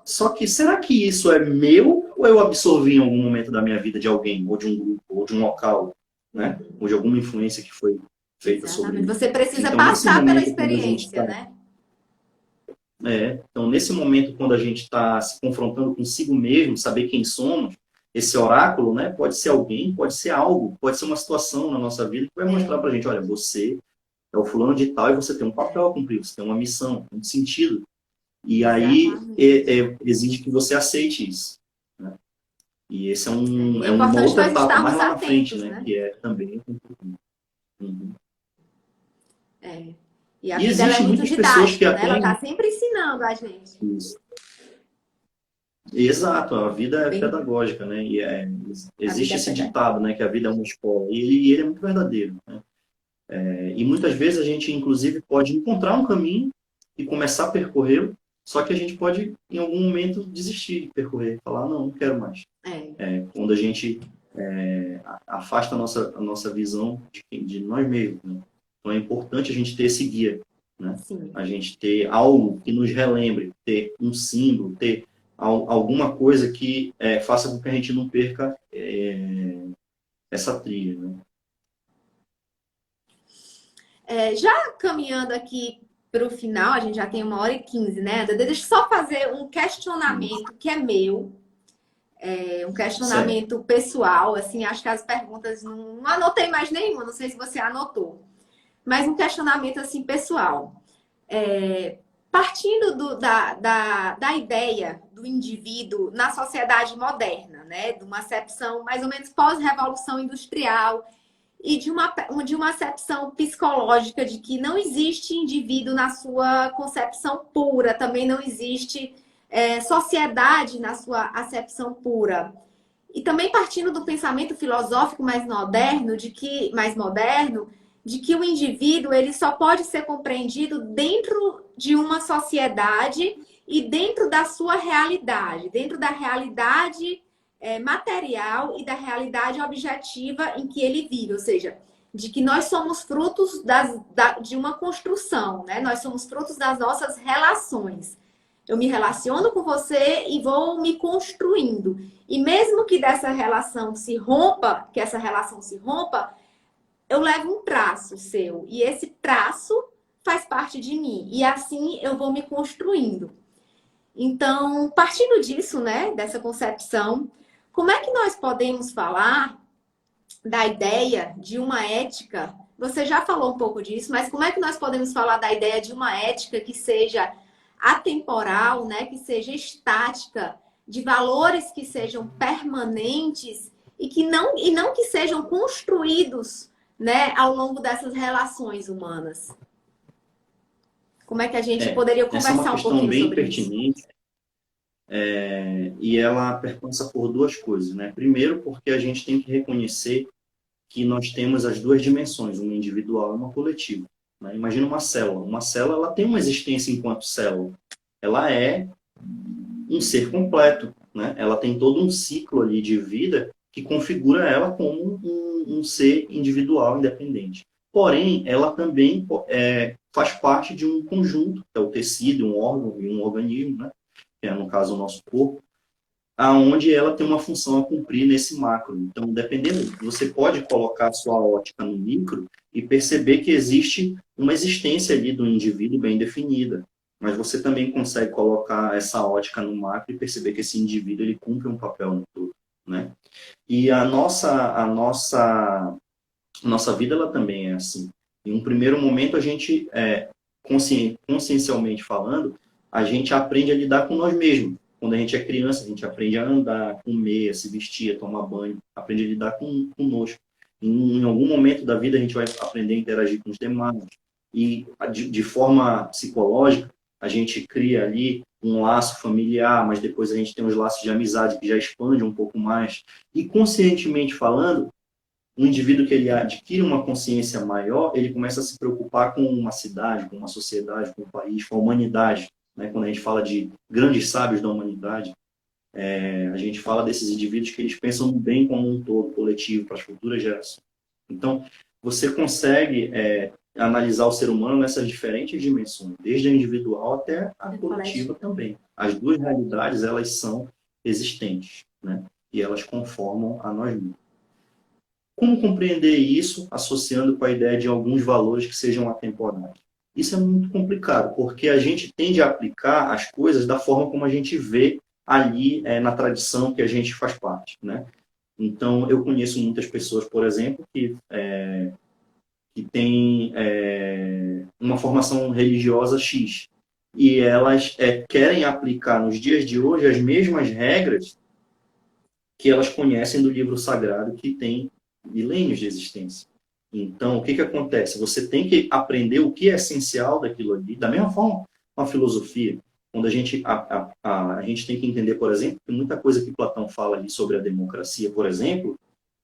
Só que, será que isso é meu ou eu absorvi em algum momento da minha vida de alguém, ou de um grupo, ou de um local, né? Ou de alguma influência que foi feita sobre mim? Você precisa passar pela experiência, né? Então, nesse momento, quando a gente está se confrontando consigo mesmo, saber quem somos, esse oráculo, né, pode ser alguém, pode ser algo, pode ser uma situação na nossa vida que vai mostrar para a gente, olha, você é o fulano de tal e você tem um papel a cumprir, você tem uma missão, um sentido. E aí exige que você aceite isso. Né? E esse é uma outra etapa mais lá na frente, né? Que é também... E a vida ela é muito didática, né? Ela está sempre ensinando a gente. Isso. Exato, a vida é pedagógica, né? E existe esse ditado, né? Que a vida é uma escola. E ele é muito verdadeiro. Né? E muitas vezes a gente, inclusive, pode encontrar um caminho e começar a percorrê-lo, só que a gente pode, em algum momento, desistir de percorrer. Falar, não quero mais. Quando a gente afasta a nossa visão de nós mesmos, né? Então é importante a gente ter esse guia, né? Sim. A gente ter algo que nos relembre, ter um símbolo, ter alguma coisa que faça com que a gente não perca essa trilha, né? Já caminhando aqui para o final, a gente já tem 1h15, né? Deixa eu só fazer um questionamento que é meu, um Certo. questionamento pessoal, assim, acho que as perguntas não anotei mais nenhuma, não sei se você anotou, mas um questionamento assim pessoal. Partindo da ideia do indivíduo na sociedade moderna, né? De uma acepção mais ou menos pós-revolução industrial e de uma acepção psicológica de que não existe indivíduo na sua concepção pura, também não existe sociedade na sua acepção pura. E também partindo do pensamento filosófico mais moderno, de que o indivíduo ele só pode ser compreendido dentro de uma sociedade e dentro da sua realidade, dentro da realidade material e da realidade objetiva em que ele vive, ou seja, de que nós somos frutos de uma construção, né? Nós somos frutos das nossas relações. Eu me relaciono com você e vou me construindo. E mesmo que dessa relação se rompa, que essa relação se rompa, eu levo um traço seu. E esse traço faz parte de mim. E assim eu vou me construindo. Então, partindo disso, né, dessa concepção, como é que nós podemos falar da ideia de uma ética? Você já falou um pouco disso, mas como é que nós podemos falar da ideia de uma ética que seja atemporal, né, que seja estática, de valores que sejam permanentes e não que sejam construídos, né, ao longo dessas relações humanas? Como é que a gente poderia Essa é uma conversar um questão pouquinho bem sobre isso? pertinente, e ela perpassa por duas coisas, né? Primeiro, porque a gente tem que reconhecer que nós temos as duas dimensões, uma individual e uma coletiva, né? Imagina uma célula. Uma célula ela tem uma existência enquanto célula. Ela é um ser completo, né? Ela tem todo um ciclo ali de vida que configura ela como um ser individual independente. Porém, ela também faz parte de um conjunto, que é o tecido, um órgão e um organismo, né? Que é, no caso, o nosso corpo, aonde ela tem uma função a cumprir nesse macro. Então, dependendo, você pode colocar a sua ótica no micro e perceber que existe uma existência ali do indivíduo bem definida. Mas você também consegue colocar essa ótica no macro e perceber que esse indivíduo ele cumpre um papel no todo, né? E a nossa vida ela também é assim. Em um primeiro momento a gente consciencialmente falando, a gente aprende a lidar com nós mesmos. Quando a gente é criança, a gente aprende a andar, comer, a se vestir, a tomar banho, aprende a lidar conosco. Em algum momento da vida, a gente vai aprender a interagir com os demais. E, de forma psicológica, a gente cria ali um laço familiar, mas depois a gente tem os laços de amizade que já expande um pouco mais. E, conscientemente falando, um indivíduo que ele adquire uma consciência maior, ele começa a se preocupar com uma cidade, com uma sociedade, com um país, com a humanidade. Né? Quando a gente fala de grandes sábios da humanidade, a gente fala desses indivíduos que eles pensam no bem como um todo, coletivo, para as futuras gerações. Então, você consegue analisar o ser humano nessas diferentes dimensões, desde a individual até a coletiva também. As duas realidades, elas são existentes, né? E elas conformam a nós mesmos. Como compreender isso associando com a ideia de alguns valores que sejam atemporais? Isso é muito complicado, porque a gente tende a aplicar as coisas da forma como a gente vê ali na tradição que a gente faz parte, né? Então, eu conheço muitas pessoas, por exemplo, que têm uma formação religiosa X, e elas querem aplicar nos dias de hoje as mesmas regras que elas conhecem do livro sagrado, que tem milênios de existência. Então, o que acontece? Você tem que aprender o que é essencial daquilo ali, da mesma forma com a filosofia. Quando a gente tem que entender, por exemplo, que muita coisa que Platão fala ali sobre a democracia, por exemplo,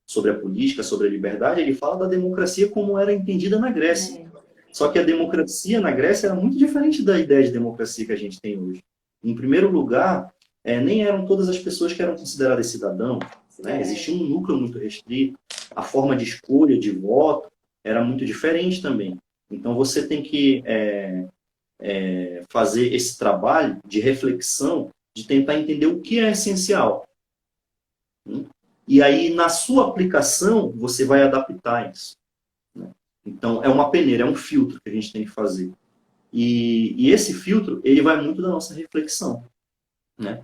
sobre a política, sobre a liberdade, ele fala da democracia como era entendida na Grécia. Só que a democracia na Grécia era muito diferente da ideia de democracia que a gente tem hoje. Em primeiro lugar, nem eram todas as pessoas que eram consideradas cidadãos. né? Existia um núcleo muito restrito, a forma de escolha, de voto, era muito diferente também. Então, você tem que fazer esse trabalho de reflexão, de tentar entender o que é essencial. Né? E aí, na sua aplicação, você vai adaptar isso. Né? Então, é uma peneira, é um filtro que a gente tem que fazer. E esse filtro, ele vai muito da nossa reflexão. Né?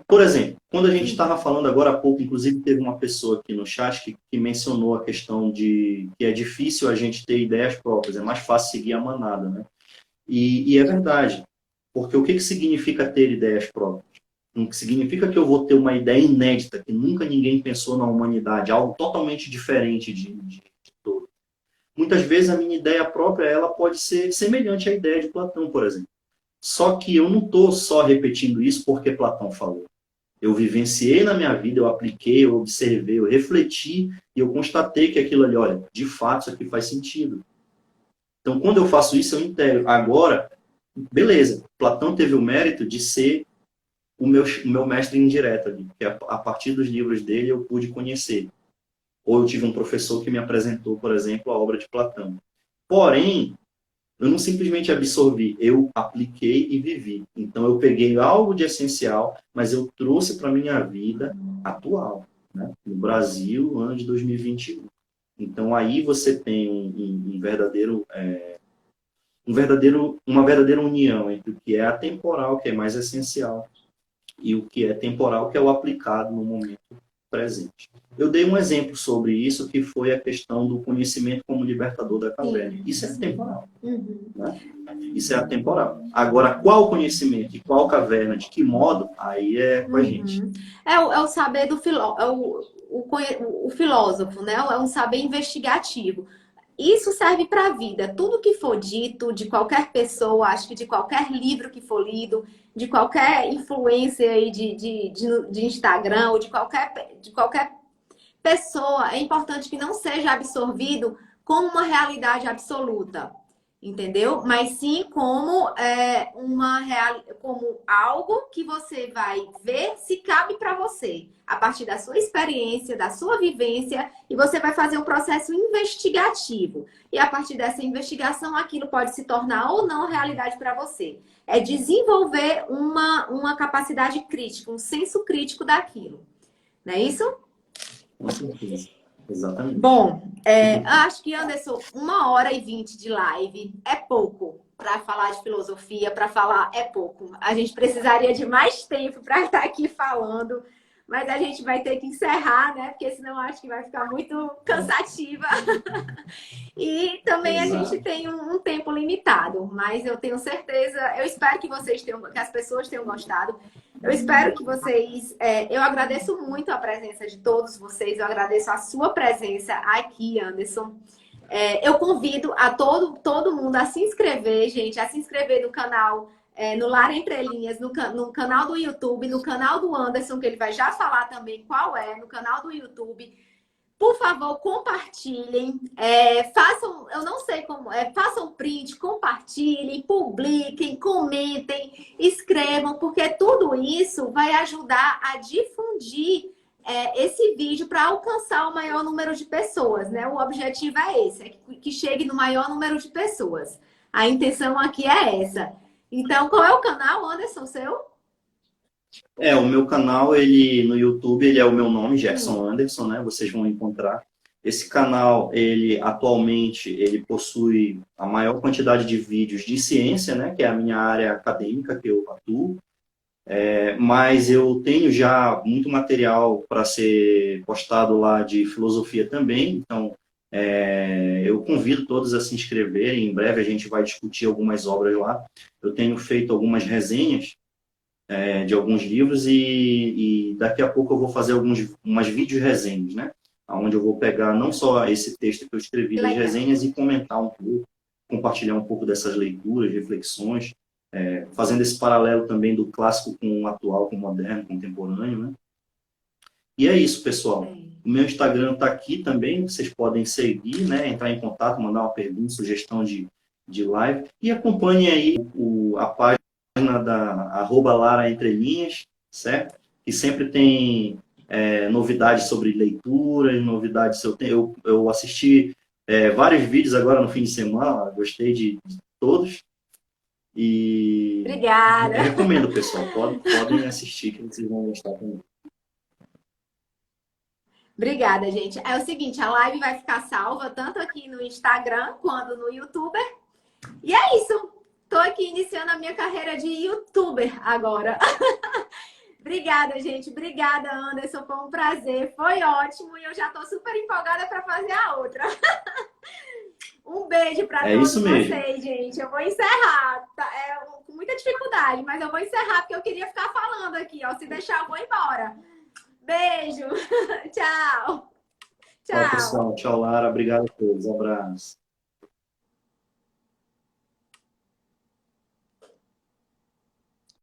Por exemplo, quando a gente estava falando agora há pouco, inclusive teve uma pessoa aqui no chat que mencionou a questão de que é difícil a gente ter ideias próprias, é mais fácil seguir a manada. Né? E é verdade, porque o que significa ter ideias próprias? Significa que eu vou ter uma ideia inédita, que nunca ninguém pensou na humanidade, algo totalmente diferente de todo. Muitas vezes a minha ideia própria ela pode ser semelhante à ideia de Platão, por exemplo. Só que eu não estou só repetindo isso porque Platão falou. Eu vivenciei na minha vida, eu apliquei, eu observei, eu refleti e eu constatei que aquilo ali, olha, de fato isso aqui faz sentido. Então, quando eu faço isso, eu integro. Agora, beleza, Platão teve o mérito de ser o meu mestre indireto ali, que a partir dos livros dele eu pude conhecer. Ou eu tive um professor que me apresentou, por exemplo, a obra de Platão. Porém, eu não simplesmente absorvi, eu apliquei e vivi. Então, eu peguei algo de essencial, mas eu trouxe para a minha vida atual, né? No Brasil, ano de 2021. Então, aí você tem uma verdadeira união entre o que é atemporal, que é mais essencial, e o que é temporal, que é o aplicado no momento presente. Eu dei um exemplo sobre isso, que foi a questão do conhecimento como libertador da caverna. Isso é temporal. Né? Isso é atemporal. Agora, qual conhecimento e qual caverna, de que modo, aí é com a gente. É o saber do o filósofo, né? É um saber investigativo. Isso serve para a vida. Tudo que for dito de qualquer pessoa, acho que de qualquer livro que for lido, de qualquer influência aí de Instagram ou de qualquer pessoa, é importante que não seja absorvido como uma realidade absoluta, entendeu? Mas sim como como algo que você vai ver se cabe para você, a partir da sua experiência, da sua vivência, e você vai fazer um processo investigativo. E a partir dessa investigação, aquilo pode se tornar ou não realidade para você. É desenvolver uma capacidade crítica, um senso crítico daquilo. Não é isso? Com certeza. Exatamente. Bom, acho que, Anderson, 1h20 de live é pouco para falar de filosofia, para falar é pouco. A gente precisaria de mais tempo para estar aqui falando, mas a gente vai ter que encerrar, né? Porque senão acho que vai ficar muito cansativa. E também a gente tem um tempo limitado, mas eu tenho certeza, eu espero que que as pessoas tenham gostado. Eu espero que vocês... eu agradeço muito a presença de todos vocês. Eu agradeço a sua presença aqui, Anderson. Eu convido a todo mundo a se inscrever, gente. A se inscrever no canal, no Lar Entre Linhas, no canal do YouTube, no canal do Anderson, que ele vai já falar também qual é, no canal do YouTube. Por favor, compartilhem, façam, eu não sei como, façam print, compartilhem, publiquem, comentem, escrevam, porque tudo isso vai ajudar a difundir esse vídeo para alcançar o maior número de pessoas, né? O objetivo é esse, que chegue no maior número de pessoas. A intenção aqui é essa. Então, qual é o canal, Anderson, seu? O meu canal, ele no YouTube, ele é o meu nome, Gerson Anderson, né? Vocês vão encontrar. Esse canal, ele atualmente, ele possui a maior quantidade de vídeos de ciência, né? Que é a minha área acadêmica que eu atuo. Mas eu tenho já muito material para ser postado lá de filosofia também. Então, eu convido todos a se inscreverem. Em breve a gente vai discutir algumas obras lá. Eu tenho feito algumas resenhas de alguns livros e daqui a pouco eu vou fazer umas vídeos resenhas, né? Onde eu vou pegar não só esse texto que eu escrevi das resenhas e comentar um pouco, compartilhar um pouco dessas leituras, reflexões, fazendo esse paralelo também do clássico com o atual, com o moderno, contemporâneo, né? E é isso, pessoal. O meu Instagram está aqui também, vocês podem seguir, né? Entrar em contato, mandar uma pergunta, sugestão de live e acompanhem aí a página da @Lara Entre Linhas, certo? Que sempre tem novidades sobre leitura, novidades. Eu assisti vários vídeos agora no fim de semana, gostei de todos. E Obrigada. recomendo, pessoal, podem assistir que vocês vão gostar também. Obrigada, gente. É o seguinte, a live vai ficar salva tanto aqui no Instagram quanto no YouTuber. E é isso. Tô aqui iniciando a minha carreira de YouTuber agora. Obrigada, gente. Obrigada, Anderson. Foi um prazer. Foi ótimo. E eu já tô super empolgada para fazer a outra. Um beijo para todos vocês, gente. Eu vou encerrar. Com muita dificuldade, mas eu vou encerrar porque eu queria ficar falando aqui, ó. Se deixar, eu vou embora. Beijo. Tchau. Tchau, pessoal. Tchau, Lara. Obrigado a todos. Um abraço.